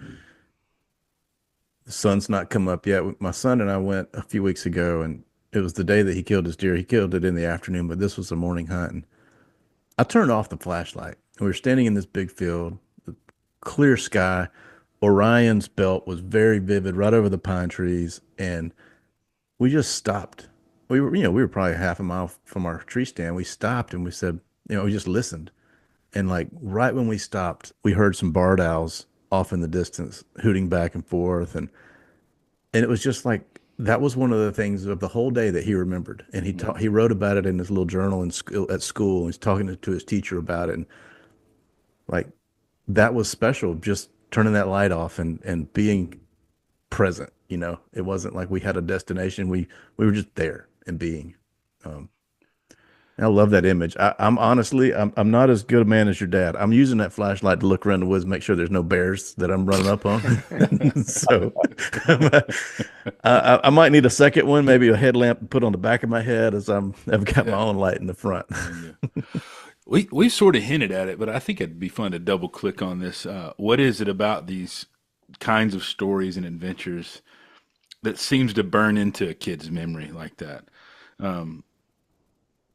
sun's not come up yet. My son and I went a few weeks ago, and it was the day that he killed his deer. He killed it in the afternoon, but this was the morning hunt. And I turned off the flashlight. We were standing in this big field, clear sky. Orion's belt was very vivid right over the pine trees, and we just stopped. We were probably half a mile from our tree stand. We stopped and we said, we just listened. And like right when we stopped, we heard some barred owls off in the distance hooting back and forth. And it was just like that was one of the things of the whole day that he remembered. And he wrote about it in his little journal at school. And he's talking to his teacher about it. And like that was special, just turning that light off and being present. It wasn't like we had a destination. We were just there and being. Um, I love that image. I'm honestly, I'm not as good a man as your dad. I'm using that flashlight to look around the woods, make sure there's no bears that I'm running up on. So I might need a second one, maybe a headlamp to put on the back of my head as I've got my Yeah. own light in the front. Yeah. We sort of hinted at it, but I think it'd be fun to double click on this. What is it about these kinds of stories and adventures that seems to burn into a kid's memory like that? Um,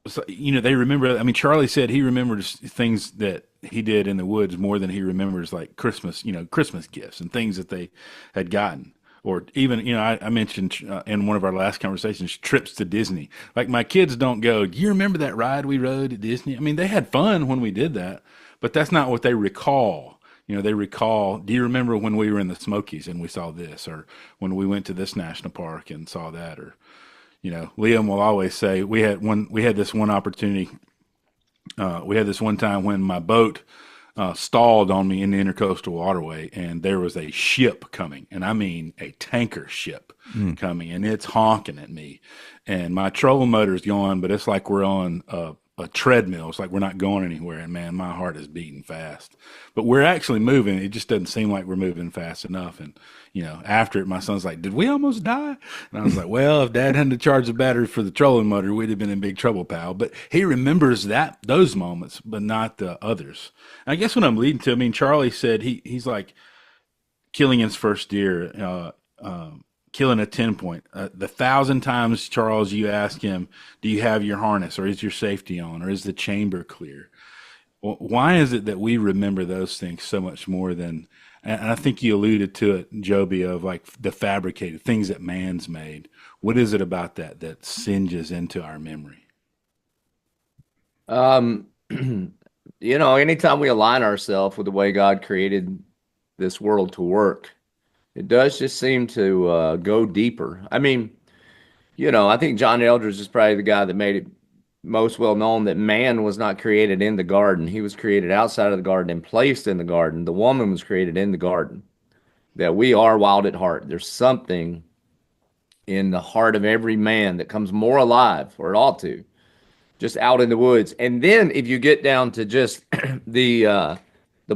so, they remember. I mean, Charlie said he remembers things that he did in the woods more than he remembers like Christmas, Christmas gifts and things that they had gotten. Or even, I mentioned in one of our last conversations, trips to Disney. Like my kids don't go, do you remember that ride we rode at Disney? I mean, they had fun when we did that, but that's not what they recall. They recall, do you remember when we were in the Smokies and we saw this, or when we went to this national park and saw that, or Liam will always say we had this one opportunity. We had this one time when my boat stalled on me in the intercoastal waterway, and there was a ship coming, and I mean a tanker ship Mm. coming, and it's honking at me, and my trolling motor's going, but it's like we're on a treadmill. It's like we're not going anywhere, and man, my heart is beating fast. But we're actually moving. It just doesn't seem like we're moving fast enough. And after it, my son's like, "Did we almost die?" And I was like, "Well, if Dad hadn't charged the battery for the trolling motor, we'd have been in big trouble, pal." But he remembers those moments, but not the others. And I guess what I'm leading to, I mean, Charlie said he's like killing his first deer. Killing a 10 point. The 1,000 times, Charles, you ask him, do you have your harness, or is your safety on, or is the chamber clear? Why is it that we remember those things so much more than, and I think you alluded to it, Joby, of like the fabricated things that man's made. What is it about that singes into our memory? Um, anytime we align ourselves with the way God created this world to work, It does just seem to go deeper. I mean, I think John Eldridge is probably the guy that made it most well known that man was not created in the garden. He was created outside of the garden and placed in the garden. The woman was created in the garden. That we are wild at heart. There's something in the heart of every man that comes more alive, or it ought to, just out in the woods. And then if you get down to just the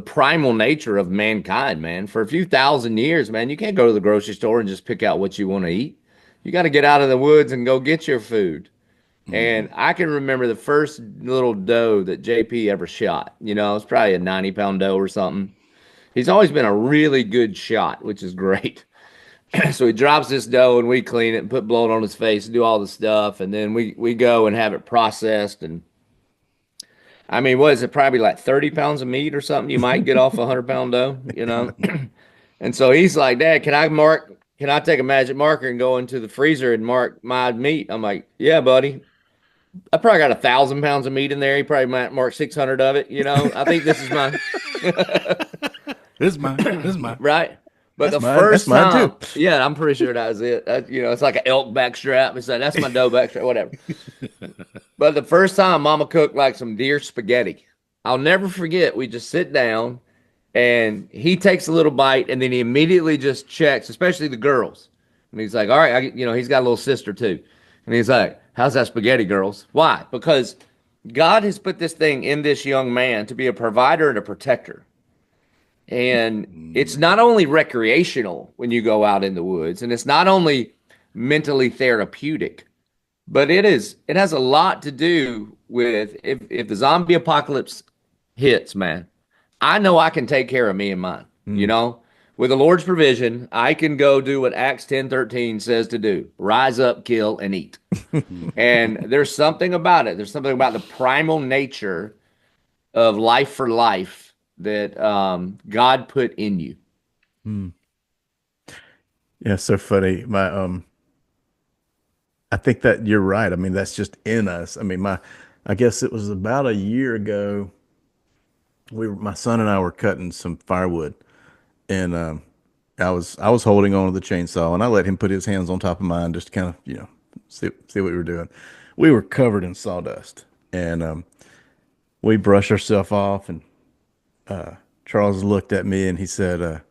primal nature of mankind, man, for a few thousand years, man, you can't go to the grocery store and just pick out what you want to eat. You got to get out of the woods and go get your food. Mm-hmm. And I can remember the first little doe that JP ever shot. It's probably a 90-pound doe or something. He's always been a really good shot, which is great. So he drops this doe and we clean it and put blood on his face and do all the stuff. And then we go and have it processed. And I mean, what is it? Probably like 30 pounds of meat or something you might get off a 100-pound doe. And so he's like, Dad, can I take a magic marker and go into the freezer and mark my meat? I'm like, yeah, buddy. I probably got 1,000 pounds of meat in there. He probably might mark 600 of it. I think this is my This is mine. This is mine. right. But That's the mine. That's first mine time, too. yeah, I'm pretty sure that was it. It's like an elk backstrap. It's like, that's my doe backstrap, whatever. But the first time Mama cooked like some deer spaghetti, I'll never forget. We just sit down and he takes a little bite and then he immediately just checks, especially the girls. And he's like, all right, he's got a little sister too. And he's like, how's that spaghetti, girls? Why? Because God has put this thing in this young man to be a provider and a protector. And it's not only recreational when you go out in the woods, and it's not only mentally therapeutic, but it has a lot to do with if the zombie apocalypse hits, man, I know I can take care of me and mine. With the Lord's provision, I can go do what Acts 10:13 says to do: rise up, kill, and eat. And there's something about it. There's something about the primal nature of life for life that God put in you. Mm. Yeah, so funny. I think that you're right. I mean, that's just in us. I mean, I guess it was about a year ago. My son and I were cutting some firewood, and I was holding on to the chainsaw, and I let him put his hands on top of mine just to kind of see what we were doing. We were covered in sawdust, and we brushed ourselves off, and Charles looked at me and he says,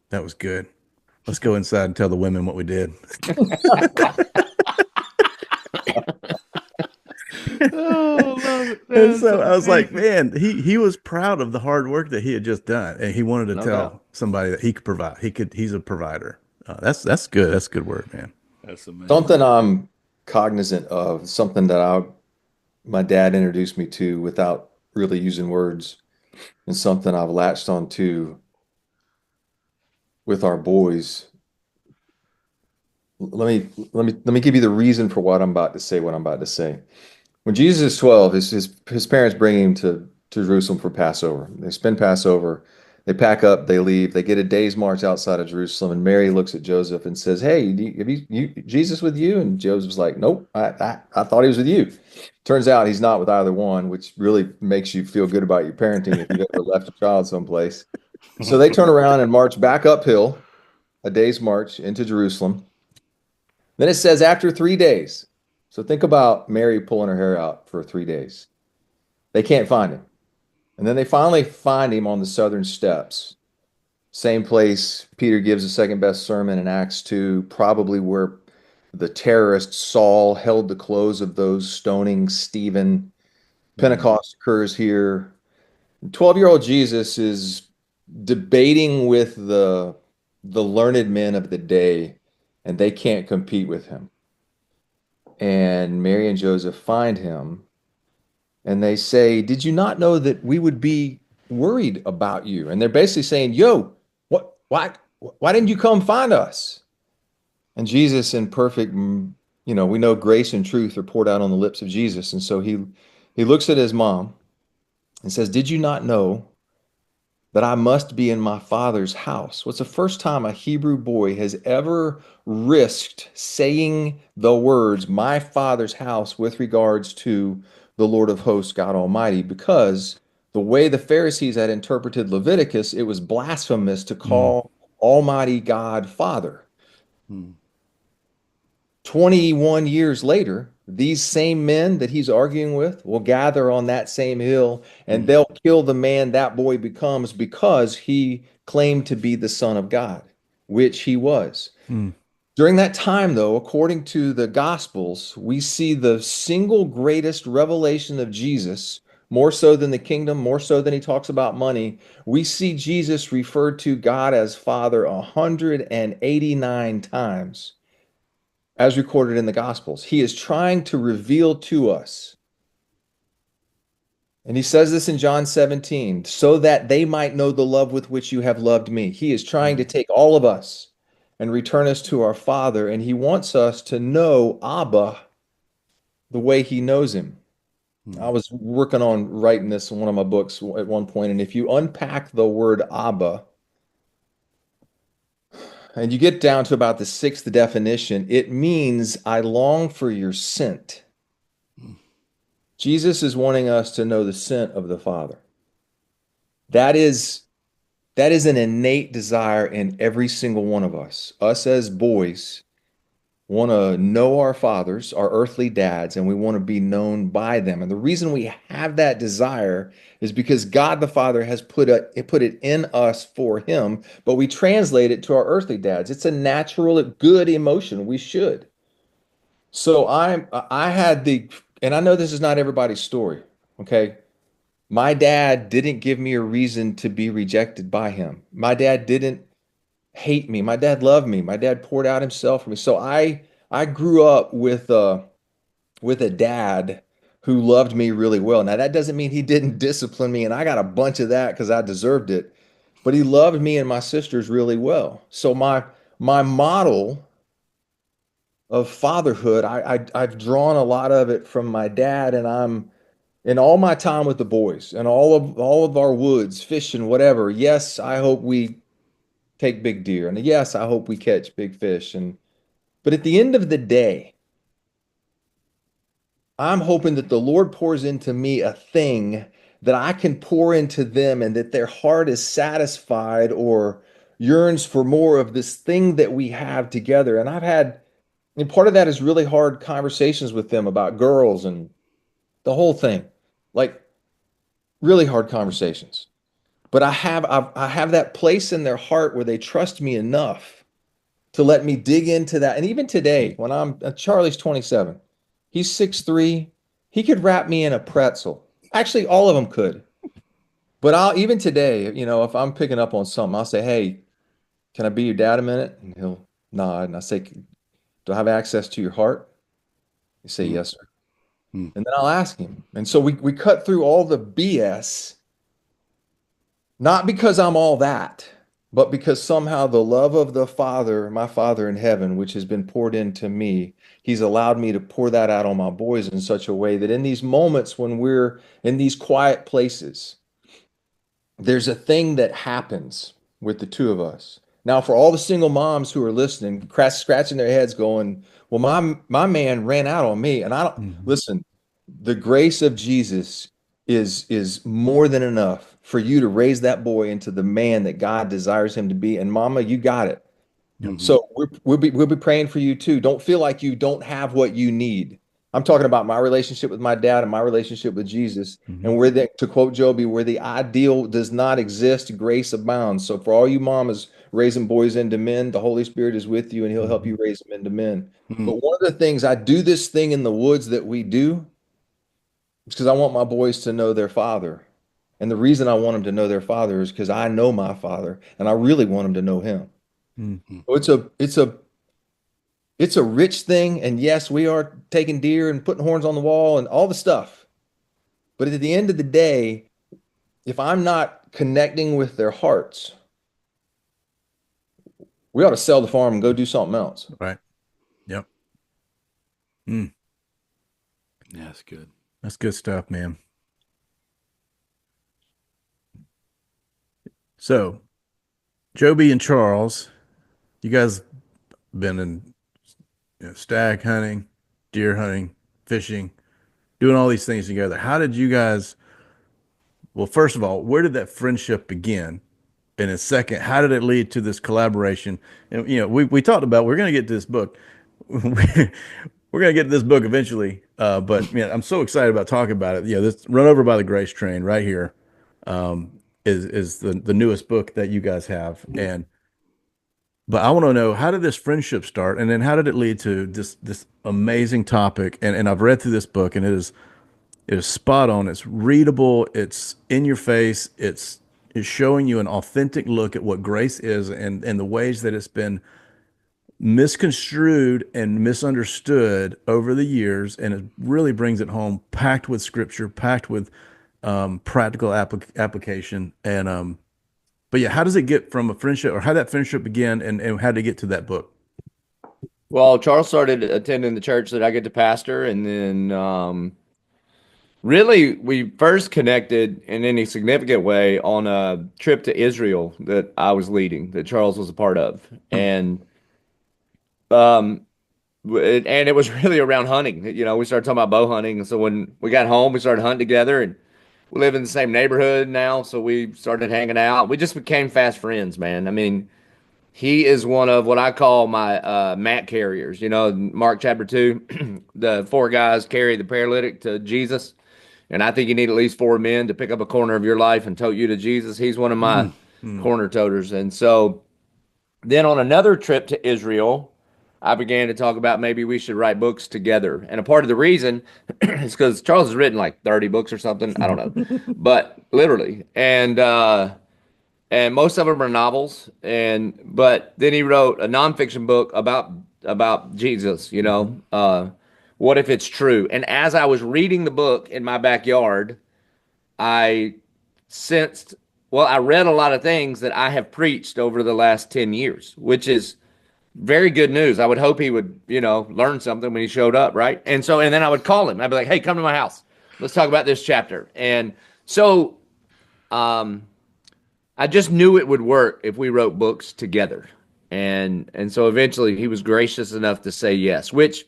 "That was good. Let's go inside and tell the women what we did." Oh, love it. And That's so I was like, amazing. man, he was proud of the hard work that he had just done, and he wanted to No tell doubt. somebody that he could provide. He's a provider. That's good. That's good work, man. That's amazing. Something I'm cognizant of, something that my dad introduced me to without really using words, and something I've latched on to with our boys. Let me give you the reason for what I'm about to say, what I'm about to say. When Jesus is 12, his parents bring him to Jerusalem for Passover. They spend Passover, they pack up, they leave, they get a day's march outside of Jerusalem, and Mary looks at Joseph and says, "Hey, have Jesus with you?" And Joseph's like, "Nope, I thought he was with you." Turns out he's not with either one, which really makes you feel good about your parenting if you've ever left a child someplace. So they turn around and march back uphill, a day's march into Jerusalem. Then it says after 3 days. So think about Mary pulling her hair out for 3 days. They can't find him. And then they finally find him on the southern steps. Same place Peter gives the second best sermon in Acts 2, probably where the terrorist Saul held the close of those stoning Stephen. Pentecost occurs here. 12-year-old Jesus is debating with the learned men of the day, and they can't compete with him. And Mary and Joseph find him, and they say, "Did you not know that we would be worried about you?" And they're basically saying, "Yo, why didn't you come find us?" And Jesus, in perfect, we know grace and truth are poured out on the lips of Jesus. And so he looks at his mom and says, "Did you not know that I must be in my father's house?" What's the first time a Hebrew boy has ever risked saying the words, "my father's house," with regards to the Lord of hosts, God Almighty? Because The way the Pharisees had interpreted Leviticus, it was blasphemous to Mm, call Almighty God Father. Mm. 21 years later, these same men that he's arguing with will gather on that same hill and Mm. they'll kill the man that boy becomes because he claimed to be the Son of God, which he was. mm, During that time, though, according to the Gospels, we see the single greatest revelation of Jesus, more so than the kingdom, more so than he talks about money. We see Jesus referred to God as Father 189 times, as recorded in the Gospels. He is trying to reveal to us, and he says this in John 17, so that they might know the love with which you have loved me. He is trying to take all of us and return us to our Father, and he wants us to know Abba the way he knows him. I Mm. was working on writing this in one of my books at one point, and if you unpack the word Abba and you get down to about the sixth definition, it means I long for your scent. Jesus is wanting us to know the scent of the Father. That is that is an innate desire in every single one of us. Us as boys want to know our fathers, our earthly dads, and we want to be known by them. And the reason we have that desire is because God the Father has put it in us for him, but we translate it to our earthly dads. It's a natural, good emotion. We should. So I had the, and I know this is not everybody's story, okay? My dad didn't give me a reason to be rejected by him. My dad didn't hate me. My dad loved me. My dad poured out himself for me. So I grew up with a dad who loved me really well. Now that doesn't mean he didn't discipline me, and I got a bunch of that because I deserved it. But he loved me and my sisters really well. So my model of fatherhood, I've drawn a lot of it from my dad, and I'm in all my time with the boys and all of our woods, fishing, whatever. Yes, I hope we take big deer, and yes, I hope we catch big fish. And but at the end of the day, I'm hoping that the Lord pours into me a thing that I can pour into them and that their heart is satisfied or yearns for more of this thing that we have together. And and part of that is really hard conversations with them about girls and the whole thing, like really hard conversations. But I have that place in their heart where they trust me enough to let me dig into that. And even today, when Charlie's 27, he's 6'3", he could wrap me in a pretzel. Actually, all of them could. But I'll even today, if I'm picking up on something, I'll say, "Hey, can I be your dad a minute?" And he'll nod. And I say, "Do I have access to your heart?" He say, Mm. "Yes, sir." Mm. And then I'll ask him. And so we cut through all the BS, not because I'm all that, but because somehow the love of the Father, my Father in heaven, which has been poured into me, He's allowed me to pour that out on my boys in such a way that in these moments when we're in these quiet places, there's a thing that happens with the two of us. Now, for all the single moms who are listening, scratching their heads, going, "Well, my man ran out on me," and I don't mhm, listen. The grace of Jesus is more than enough for you to raise that boy into the man that God desires him to be. And Mama, you got it. yep, Mhm. So we'll be praying for you too. Don't feel like you don't have what you need. I'm talking about my relationship with my dad and my relationship with Jesus. mhm, And to quote Joby, where the ideal does not exist, grace abounds. So for all you mamas raising boys into men, the Holy Spirit is with you and he'll help mhm, you raise them into men. Mm. But one of the things I do this thing in the woods that we do is because I want my boys to know their father. And the reason I want them to know their father is because I know my father and I really want them to know him. mm, Mm. So it's a rich thing, and yes, we are taking deer and putting horns on the wall and all the stuff. But at the end of the day, if I'm not connecting with their hearts, we ought to sell the farm and go do something else. right, yep. Mm, Yeah, that's good. that's good stuff, man. So, Joby and Charles, you guys been in stag hunting, deer hunting, fishing, doing all these things together. How did you guys well, first of all, where did that friendship begin? And then second, how did it lead to this collaboration? And we talked about we're going to get to this book. We're going to get to this book eventually. But man, I'm so excited about talking about it. This Run Over by the Grace Train right here is the newest book that you guys have. But I want to know, how did this friendship start, and then how did it lead to this amazing topic? And I've read through this book, and it is spot on. It's readable. It's in your face. It's showing you an authentic look at what grace is, and the ways that it's been misconstrued and misunderstood over the years. And it really brings it home, packed with scripture, packed with practical application. But yeah, how does it get from a friendship, or how that friendship began, and how to get to that book? Well, Charles started attending the church that I get to pastor, and then really we first connected in any significant way on a trip to Israel that I was leading, that Charles was a part of, and um, and it was really around hunting. We started talking about bow hunting, and so when we got home, we started hunting together, and we live in the same neighborhood now, so we started hanging out. We just became fast friends, man. I mean, he is one of what I call my mat carriers. Mark chapter 2, the four guys carry the paralytic to Jesus. And I think you need at least four men to pick up a corner of your life and tote you to Jesus. He's one of my corner toters. And so then on another trip to Israel, I began to talk about maybe we should write books together. And a part of the reason is because Charles has written like 30 books or something. I don't know, but literally. And most of them are novels. But then he wrote a nonfiction book about Jesus. What if it's true? And as I was reading the book in my backyard, I sensed, well, I read a lot of things that I have preached over the last 10 years, which is very good news. I would hope he would, learn something when he showed up, right? And then I would call him. I'd be like, hey, come to my house. Let's talk about this chapter. And so I just knew it would work if we wrote books together. And so eventually he was gracious enough to say yes, which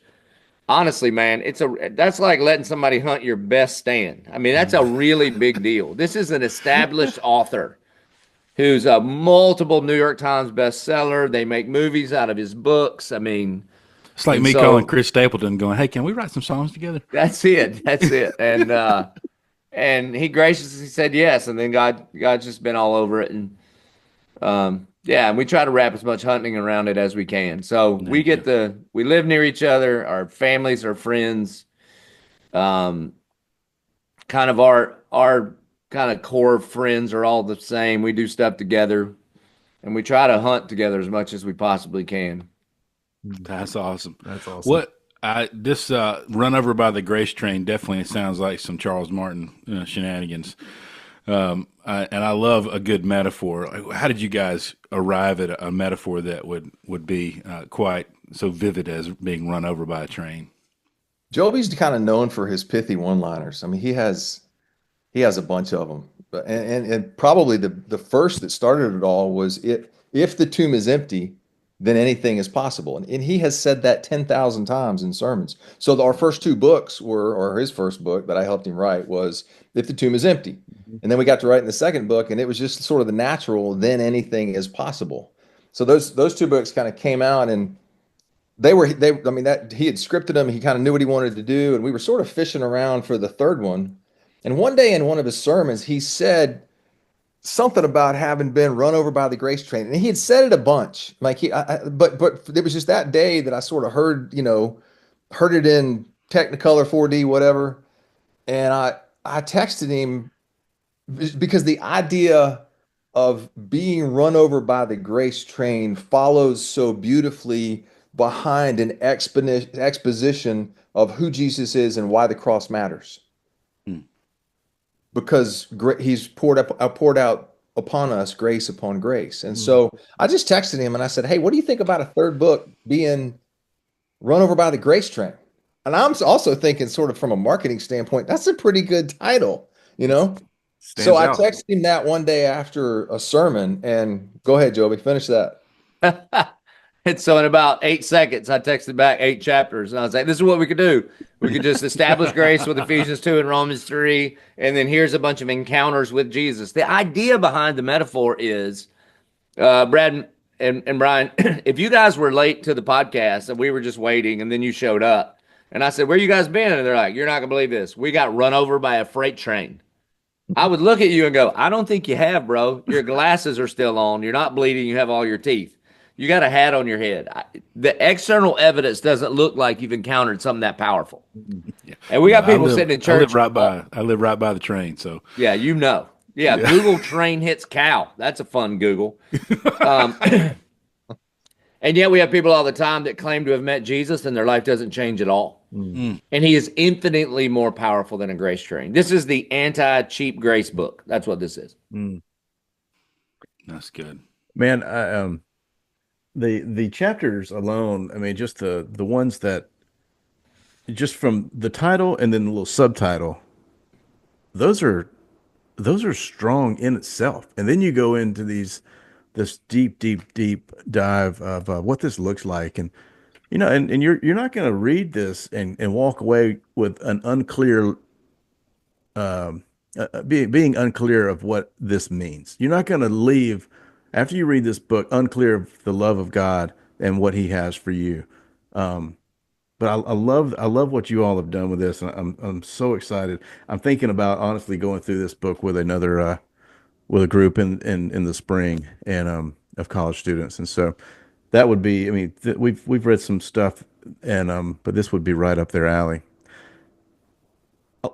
honestly, man, that's like letting somebody hunt your best stand. I mean, that's a really big deal. This is an established author who's a multiple New York Times bestseller. They make movies out of his books. I mean, it's like me calling Chris Stapleton going, hey, can we write some songs together? That's it. And he graciously said yes. And then God's just been all over it. And and we try to wrap as much hunting around it as we can. So we live near each other. Our families are friends. Kind of our kind of core friends are all the same. We do stuff together, and we try to hunt together as much as we possibly can. That's awesome. This Run Over by the Grace Train definitely sounds like some Charles Martin shenanigans. And I love a good metaphor. How did you guys arrive at a metaphor that would be quite so vivid as being run over by a train? Joby's kind of known for his pithy one-liners. I mean, he has a bunch of them. And probably the first that started it all was, if the tomb is empty, then anything is possible. And he has said that 10,000 times in sermons. So our first two books or his first book that I helped him write was If the Tomb is Empty. And then we got to write in the second book, and it was just sort of the natural, then anything is possible. So those two books kind of came out, and I mean, that he had scripted them. He kind of knew what he wanted to do. And we were sort of fishing around for the third one. And one day in one of his sermons, he said something about having been run over by the grace train. And he had said it a bunch. Like but it was just that day that I sort of heard it in Technicolor 4D, whatever. And I texted him because the idea of being run over by the grace train follows so beautifully behind an exposition of who Jesus is and why the cross matters. Because he's poured out upon us grace upon grace. And so I just texted him and I said, hey, what do you think about a third book being run over by the grace train? And I'm also thinking, sort of from a marketing standpoint, that's a pretty good title, So I texted him that one day after a sermon. And go ahead, Joby, finish that. And so in about 8 seconds, I texted back 8 chapters, and I was like, "This is what we could do. We could just establish grace with Ephesians 2 and Romans 3, and then here's a bunch of encounters with Jesus." The idea behind the metaphor is, Brad and Brian, if you guys were late to the podcast and we were just waiting, and then you showed up, and I said, "Where you guys been?" And they're like, "You're not gonna believe this. We got run over by a freight train." I would look at you and go, "I don't think you have, bro. Your glasses are still on. You're not bleeding. You have all your teeth. You got a hat on your head." The external evidence doesn't look like you've encountered something that powerful. Yeah. And we got No, people sitting in church. I live right by the train, so Yeah, you know. Yeah, Google train hits cow. That's a fun Google. And yet we have people all the time that claim to have met Jesus and their life doesn't change at all. And he is infinitely more powerful than a grace train. This is the anti-cheap grace book. That's what this is. that's good. Man, the chapters alone, I mean, just the ones that just from the title and then the little subtitle, those are strong in itself. And then you go into this deep dive of what this looks like, and and you're not going to read this and walk away with an unclear being unclear of what this means. You're not going to leave after you read this book unclear of the love of God and what He has for you. But I love what you all have done with this, and I'm so excited. I'm thinking about honestly going through this book with another with a group in the spring and of college students, and so that would be. I mean, we've read some stuff, and but this would be right up their alley.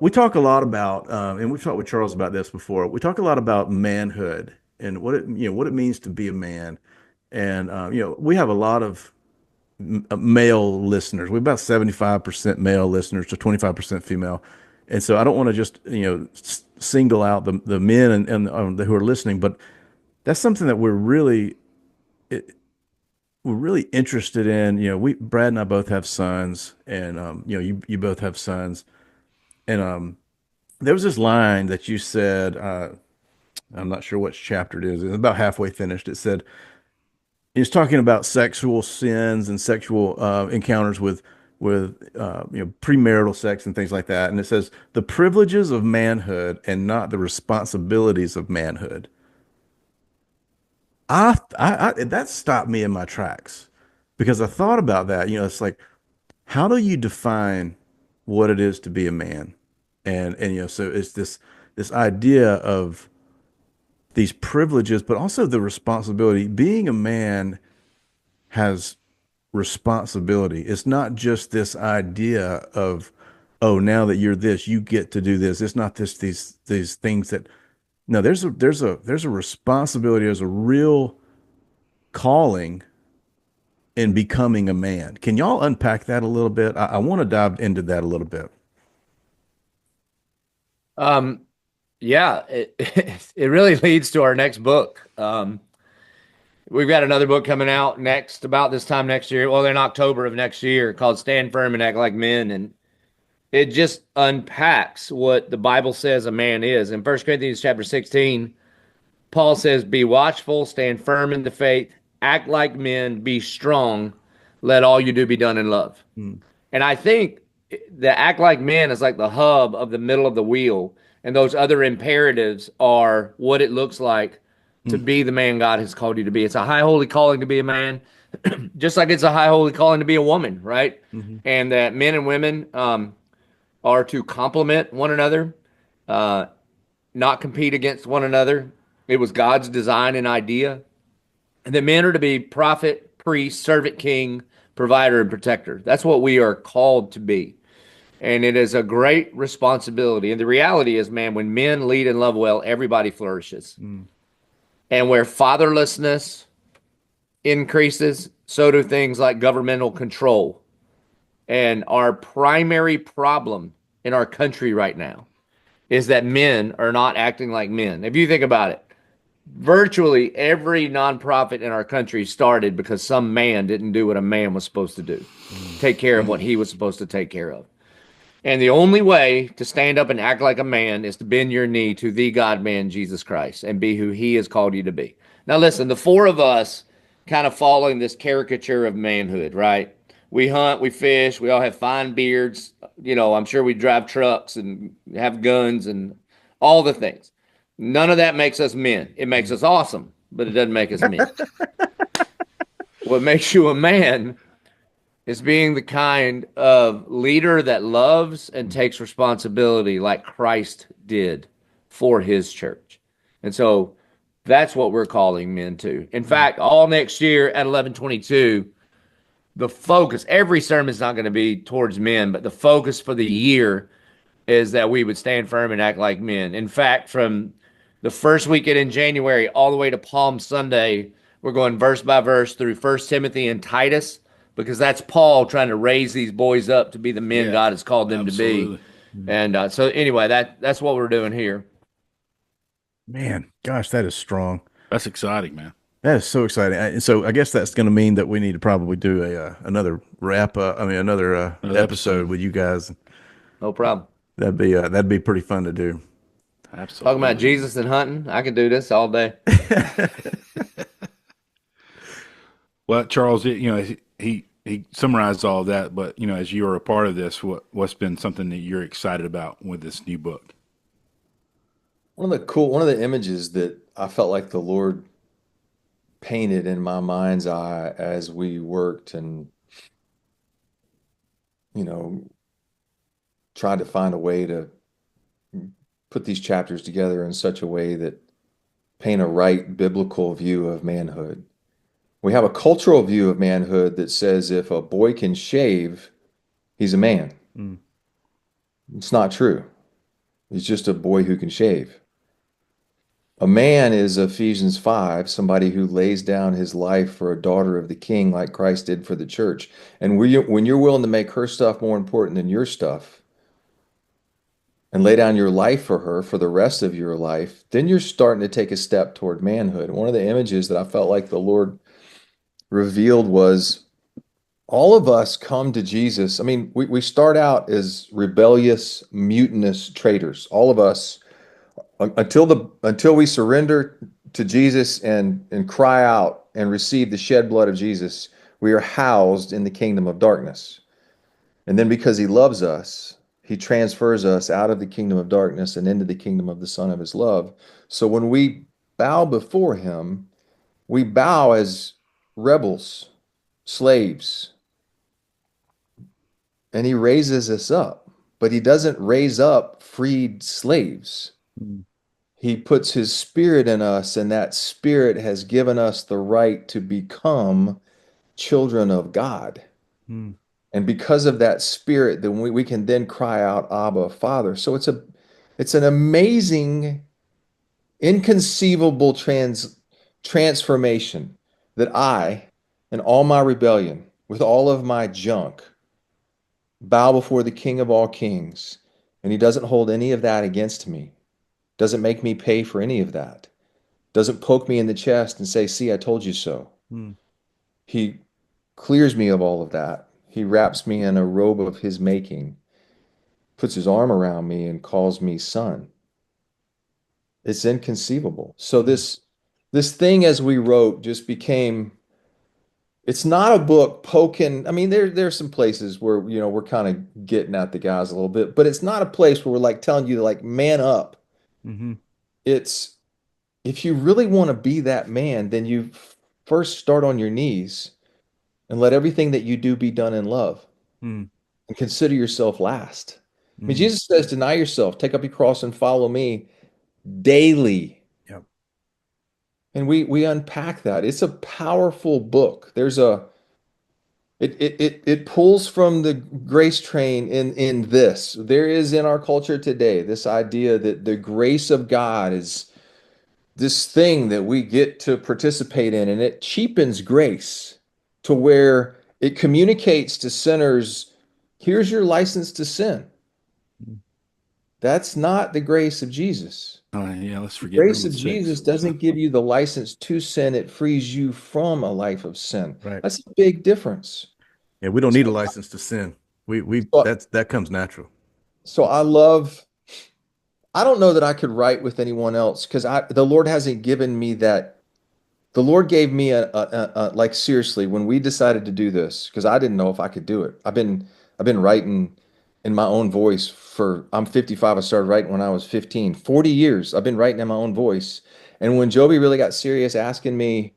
We talk a lot about, and we've talked with Charles about this before. We talk a lot about manhood and what it means to be a man, and we have a lot of male listeners. We're about 75% male listeners to 25% female. And so I don't want to just, single out the men and who are listening, but that's something that we're really interested in. Brad and I both have sons, and you both have sons. And there was this line that you said, I'm not sure which chapter it is. It's about halfway finished. It said, he's talking about sexual sins and sexual encounters with premarital sex and things like that. And it says the privileges of manhood and not the responsibilities of manhood. That stopped me in my tracks because I thought about that. It's like, how do you define what it is to be a man? And so it's this idea of these privileges, but also the responsibility. Being a man has responsibility. It's not just this idea of, oh, now that you're this, you get to do this. It's not just these things that. No, there's a responsibility. There's a real calling in becoming a man. Can y'all unpack that a little bit? I want to dive into that a little bit. Yeah, it really leads to our next book. We've got another book coming out next about this time next year. Well, in October of next year, called "Stand Firm and Act Like Men," and it just unpacks what the Bible says a man is. In 1 Corinthians chapter 16, Paul says, "Be watchful, stand firm in the faith, act like men, be strong, let all you do be done in love." And I think the act like men is like the hub of the middle of the wheel. And those other imperatives are what it looks like to be the man God has called you to be. It's a high holy calling to be a man, just like it's a high holy calling to be a woman, right? And that men and women are to complement one another, not compete against one another. It was God's design and idea. And that men are to be prophet, priest, servant, king, provider, and protector. That's what we are called to be. And it is a great responsibility. And the reality is, man, when men lead and love well, everybody flourishes. And where fatherlessness increases, so do things like governmental control. And our primary problem in our country right now is that men are not acting like men. If you think about it, virtually every nonprofit in our country started because some man didn't do what a man was supposed to do, take care of what he was supposed to take care of. And the only way to stand up and act like a man is to bend your knee to the God-man, Jesus Christ, and be who he has called you to be. Now, listen, the four of us kind of following this caricature of manhood, right? We hunt, we fish, we all have fine beards. I'm sure we drive trucks and have guns and all the things. None of that makes us men. It makes us awesome, but it doesn't make us men. What makes you a man is being the kind of leader that loves and takes responsibility like Christ did for his church. And so that's what we're calling men to. In fact, all next year at 1122, the focus, every sermon is not going to be towards men, but the focus for the year is that we would stand firm and act like men. In fact, from the first weekend in January all the way to Palm Sunday, we're going verse by verse through First Timothy and Titus, because that's Paul trying to raise these boys up to be the men Yeah, God has called them to be. absolutely. And so anyway, that's what we're doing here. Man, gosh, that is strong. That's exciting, man. That is so exciting. And so I guess that's going to mean that we need to probably do another wrap up. I mean, another Another episode with you guys. No problem. That'd be pretty fun to do. Talking about Absolutely. Jesus and hunting, I could do this all day. Well, Charles, he summarized all of that, but as you are a part of this, what's been something that you're excited about with this new book? One of the images that I felt like the Lord painted in my mind's eye as we worked and, you know, tried to find a way to put these chapters together in such a way that paint a right biblical view of manhood. We have a cultural view of manhood that says if a boy can shave, he's a man. Mm. It's not true. He's just a boy who can shave. A man is Ephesians 5, somebody who lays down his life for a daughter of the king like Christ did for the church. And when you're willing to make her stuff more important than your stuff and lay down your life for her for the rest of your life, then you're starting to take a step toward manhood. One of the images that I felt like the Lord revealed was all of us come to Jesus. I mean, we start out as rebellious, mutinous traitors. All of us until we surrender to Jesus and cry out and receive the shed blood of Jesus, we are housed in the kingdom of darkness. And then because he loves us, he transfers us out of the kingdom of darkness and into the kingdom of the Son of his love. So when we bow before him, we bow as rebels, slaves, and he raises us up. But he doesn't raise up freed slaves. Mm. He puts his spirit in us, and that spirit has given us the right to become children of God. Mm. And because of that spirit, then we can then cry out, Abba, Father. So it's an amazing, inconceivable transformation that I, in all my rebellion, with all of my junk, bow before the King of all kings. And he doesn't hold any of that against me. Doesn't make me pay for any of that. Doesn't poke me in the chest and say, see, I told you so. Mm. He clears me of all of that. He wraps me in a robe of his making, puts his arm around me and calls me son. It's inconceivable. So this thing as we wrote just became, it's not a book poking. I mean, there's some places where, we're kind of getting at the guys a little bit, but it's not a place where we're like telling you to like man up. Mm-hmm. It's, if you really want to be that man, then you first start on your knees and let everything that you do be done in love Mm. and consider yourself last. I mean, Mm. Jesus says, deny yourself, take up your cross and follow me daily. Yep. And we unpack that. It's a powerful book. It pulls from the grace train in this. There is in our culture today this idea that the grace of God is this thing that we get to participate in, and it cheapens grace to where it communicates to sinners, here's your license to sin. That's not the grace of Jesus. Yeah, let's The forget grace of Romans 6. Jesus doesn't give you the license to sin, it frees you from a life of sin. Right. That's a big difference. Yeah, we don't So, need a license to sin. We so, that comes natural. so I don't know that I could write with anyone else because the Lord hasn't given me that the Lord gave me like seriously when we decided to do this because I didn't know if I could do it. I've been writing in my own voice for I'm 55. I started writing when I was 15. 40 years I've been writing in my own voice. And when Joby really got serious asking me,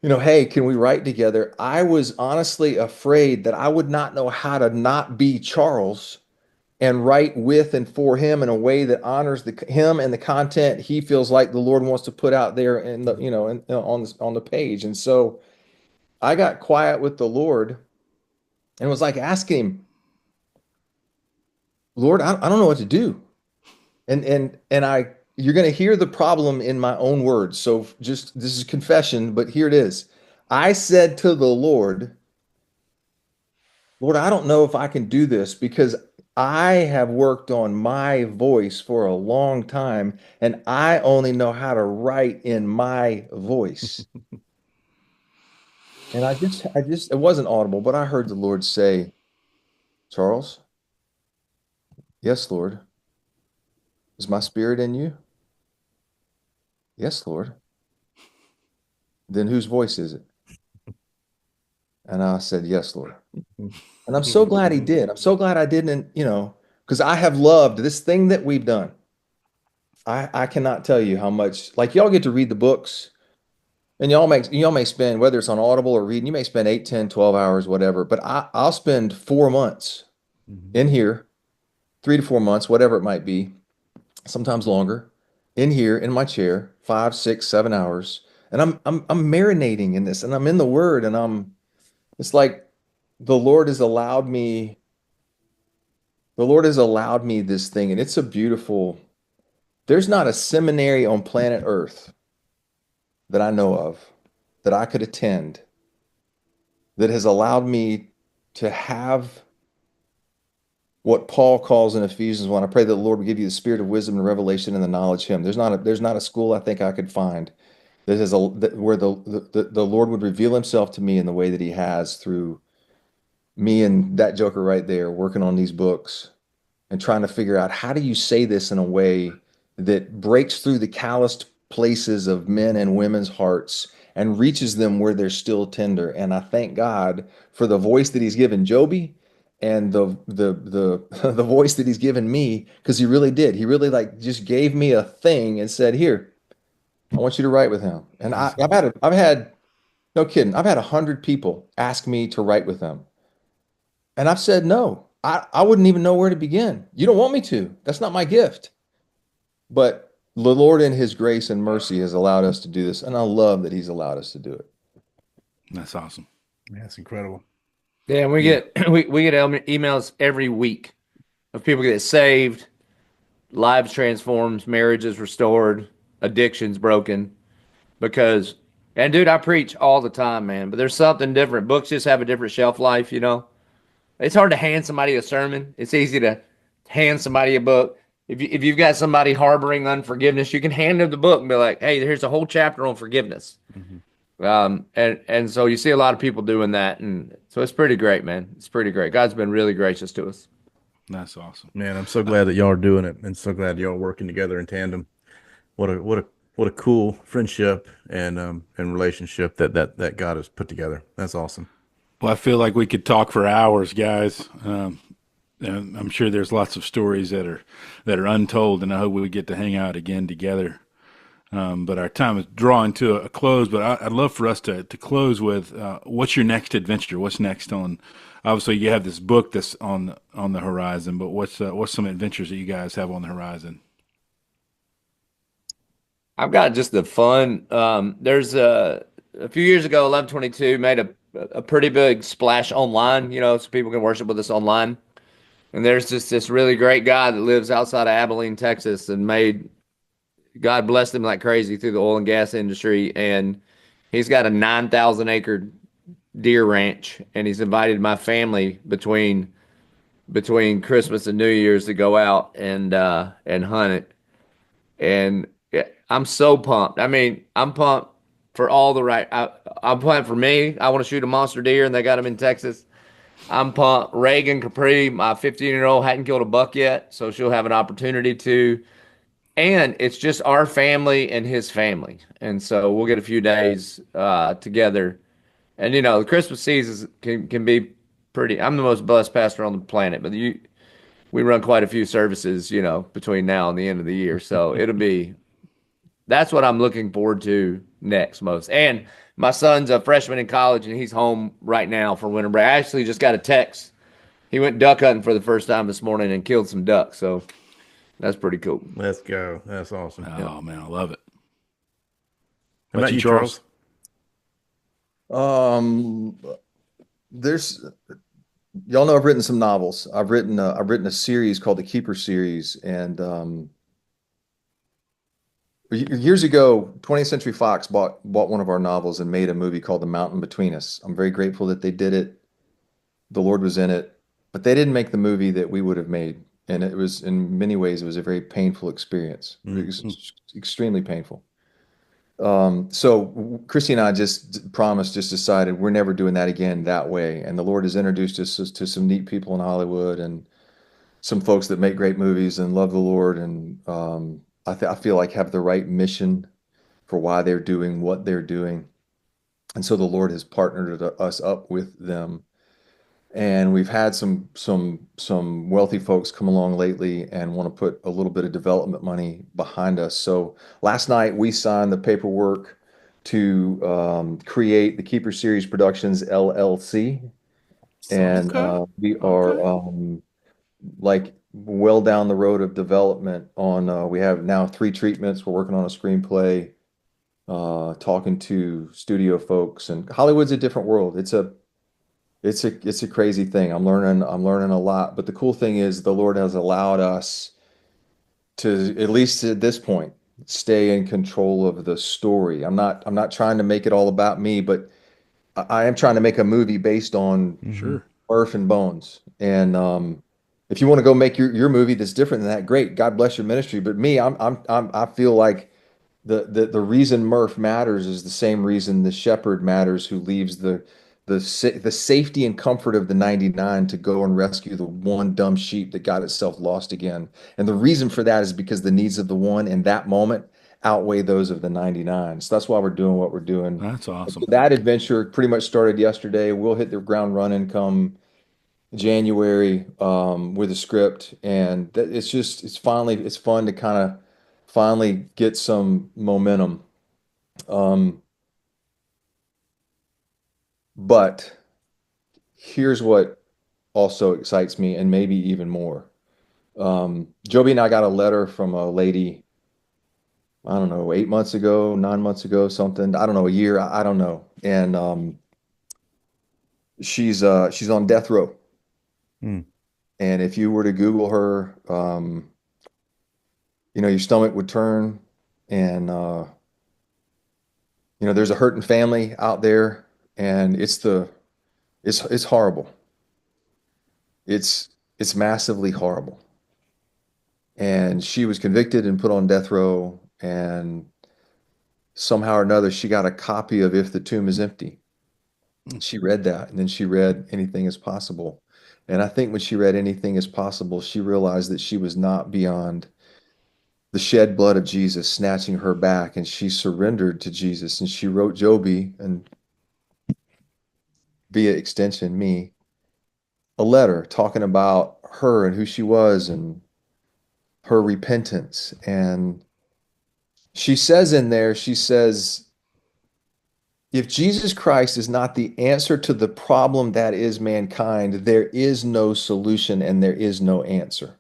hey, can we write together? I was honestly afraid that I would not know how to not be Charles and write with and for him in a way that honors him and the content he feels like the Lord wants to put out there in the on the page. And so I got quiet with the Lord and was like asking him, Lord, I don't know what to do. And I you're going to hear the problem in my own words. So just this is confession, but here it is. I said to the Lord, Lord, I don't know if I can do this because I have worked on my voice for a long time and I only know how to write in my voice. And it wasn't audible, but I heard the Lord say, Charles, yes, Lord. Is my spirit in you? Yes, Lord. Then whose voice is it? And I said, yes, Lord. And I'm so glad he did. I'm so glad I didn't, because I have loved this thing that we've done. I cannot tell you how much, like y'all get to read the books and y'all may spend, whether it's on Audible or reading, you may spend 8, 10, 12 hours, whatever. But I'll spend 4 months in here, 3 to 4 months, whatever it might be, sometimes longer, in here in my chair, 5, 6, 7 hours. And I'm marinating in this and I'm in the word and it's like the Lord has allowed me, the Lord has allowed me this thing, and it's a beautiful, there's not a seminary on planet Earth that I know of that I could attend that has allowed me to have what Paul calls in Ephesians 1. I pray that the Lord will give you the spirit of wisdom and revelation and the knowledge of him. There's not a school I think I could find where the Lord would reveal himself to me in the way that he has through me and that joker right there working on these books and trying to figure out how do you say this in a way that breaks through the calloused places of men and women's hearts and reaches them where they're still tender. And I thank God for the voice that he's given Joby and the the voice that he's given me because he really did. He really like just gave me a thing and said, "Here, I want you to write with him." And I've had no kidding. I've had 100 people ask me to write with them. And I've said no. I wouldn't even know where to begin. You don't want me to. That's not my gift. But the Lord in his grace and mercy has allowed us to do this. And I love that he's allowed us to do it. That's awesome. Yeah, that's incredible. Yeah, and we get we get emails every week of people get saved, lives transformed, marriages restored, addictions broken. Because, and dude, I preach all the time, man. But there's something different. Books just have a different shelf life, you know. It's hard to hand somebody a sermon. It's easy to hand somebody a book. If you've got somebody harboring unforgiveness, you can hand them the book and be like, "Hey, here's a whole chapter on forgiveness." And so you see a lot of people doing that, and so it's pretty great, man. It's pretty great. God's been really gracious to us. That's awesome. Man, I'm so glad that y'all are doing it and so glad y'all are working together in tandem. What a cool friendship and relationship that God has put together. That's awesome. Well, I feel like we could talk for hours, guys. And I'm sure there's lots of stories that are untold, and I hope we get to hang out again together. But our time is drawing to a close. But I'd love for us to close with what's your next adventure? What's next on? Obviously, you have this book that's on the horizon. But what's some adventures that you guys have on the horizon? I've got just the fun. There's a few years ago, 1122 made a pretty big splash online, you know, so people can worship with us online. And there's just this really great guy that lives outside of Abilene, Texas, and God blessed him like crazy through the oil and gas industry. And he's got a 9,000 acre deer ranch, and he's invited my family between Christmas and New Year's to go out and hunt it. And yeah, I'm so pumped. I mean, I'm pumped for all the right. I'm pumped for me. I want to shoot a monster deer, and they got him in Texas. I'm pumped. Reagan Capri, my 15-year-old, hadn't killed a buck yet, so she'll have an opportunity to. and it's just our family and his family. And so we'll get a few days together. And the Christmas season can be pretty. I'm the most blessed pastor on the planet, but we run quite a few services, between now and the end of the year. So that's what I'm looking forward to next most. And my son's a freshman in college and he's home right now for winter break. I actually just got a text. He went duck hunting for the first time this morning and killed some ducks. So that's pretty cool. Let's go. That's awesome. Oh man, I love it. How about you, Charles? There's y'all know I've written some novels. I've written a series called the Keeper series, and years ago, 20th Century Fox bought one of our novels and made a movie called The Mountain Between Us. I'm very grateful that they did it. The Lord was in it, but they didn't make the movie that we would have made, and it was in many ways it was a very painful experience. It was extremely painful. So Christy and I just decided we're never doing that again that way. And the Lord has introduced us to some neat people in Hollywood and some folks that make great movies and love the Lord. And I feel like have the right mission for why they're doing what they're doing. And so the Lord has partnered us up with them. And we've had some wealthy folks come along lately and want to put a little bit of development money behind us. So last night we signed the paperwork to create the Keeper Series Productions LLC, and we are like well down the road of development on. We have now 3 treatments. We're working on a screenplay, talking to studio folks, and Hollywood's a different world. It's a crazy thing. I'm learning a lot, but the cool thing is the Lord has allowed us to, at least at this point, stay in control of the story. I'm not trying to make it all about me, but I am trying to make a movie based on Murph and Bones. And if you want to go make your movie that's different than that, great. God bless your ministry. But me, I feel like the reason Murph matters is the same reason the shepherd matters, who leaves the safety and comfort of the 99 to go and rescue the one dumb sheep that got itself lost again. And the reason for that is because the needs of the one in that moment outweigh those of the 99. So that's why we're doing what we're doing. That's awesome. That adventure pretty much started yesterday. We'll hit the ground running come January with a script, and it's fun to kind of finally get some momentum. But here's what also excites me, and maybe even more. Joby and I got a letter from a lady, I don't know, 8 months ago, 9 months ago, something. I don't know, a year, I don't know. And she's on death row. Hmm. And if you were to Google her, your stomach would turn, and there's a hurting family out there, and it's horrible. It's massively horrible. And she was convicted and put on death row, and somehow or another she got a copy of If the Tomb is Empty. She read that, and then she read Anything is Possible. And I think when she read Anything is Possible, she realized that she was not beyond the shed blood of Jesus snatching her back, and she surrendered to Jesus. And she wrote Joby, and via extension me, a letter talking about her and who she was and her repentance. And she says in there, if Jesus Christ is not the answer to the problem that is mankind, there is no solution and there is no answer.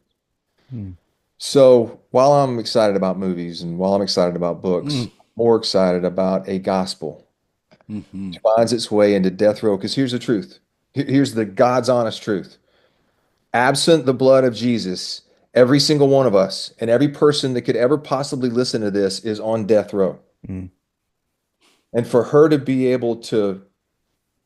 So while I'm excited about movies and while I'm excited about books, I'm more excited about a gospel which finds its way into death row. Because here's the truth. Here's the God's honest truth. Absent the blood of Jesus, every single one of us and every person that could ever possibly listen to this is on death row. And for her to be able to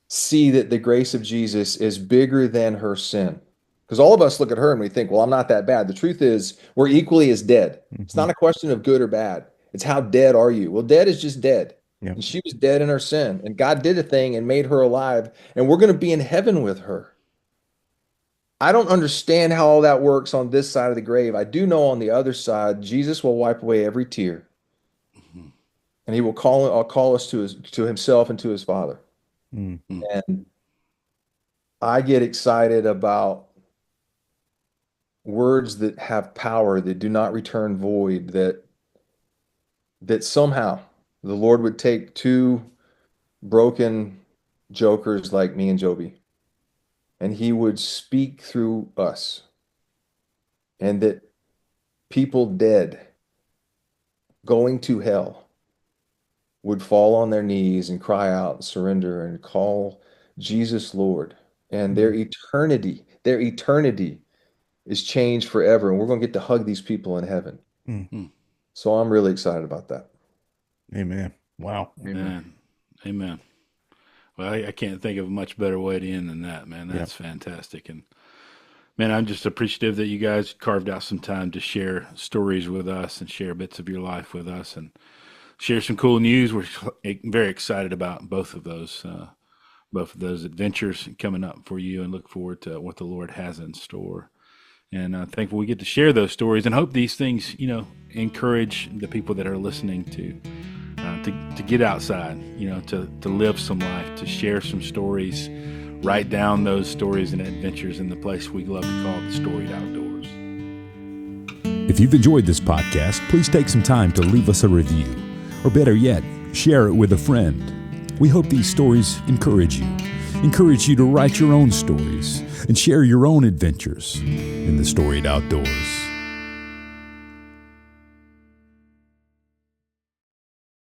see that the grace of Jesus is bigger than her sin. Because all of us look at her and we think, well, I'm not that bad. The truth is, we're equally as dead. It's not a question of good or bad. It's how dead are you? Well, dead is just dead. Yep. And she was dead in her sin. And God did a thing and made her alive. And we're going to be in heaven with her. I don't understand how all that works on this side of the grave. I do know on the other side, Jesus will wipe away every tear, and he will call us to himself and to his Father. Mm. And I get excited about words that have power, that do not return void, that somehow the Lord would take two broken jokers like me and Joby, and he would speak through us, and that people dead going to hell would fall on their knees and cry out and surrender and call Jesus Lord. And their eternity is changed forever. And we're going to get to hug these people in heaven. Mm. So I'm really excited about that. Amen. Wow. Amen. Amen. Well, I can't think of a much better way to end than that, man. That's fantastic. And man, I'm just appreciative that you guys carved out some time to share stories with us and share bits of your life with us and share some cool news. We're very excited about both of those adventures coming up for you, and look forward to what the Lord has in store. And I think we get to share those stories, and hope these things, encourage the people that are listening to get outside, to live some life, to share some stories, write down those stories and adventures in the place we love to call the Storied Outdoors. If you've enjoyed this podcast, please take some time to leave us a review, or better yet, share it with a friend. We hope these stories encourage you to write your own stories and share your own adventures in the Storied Outdoors.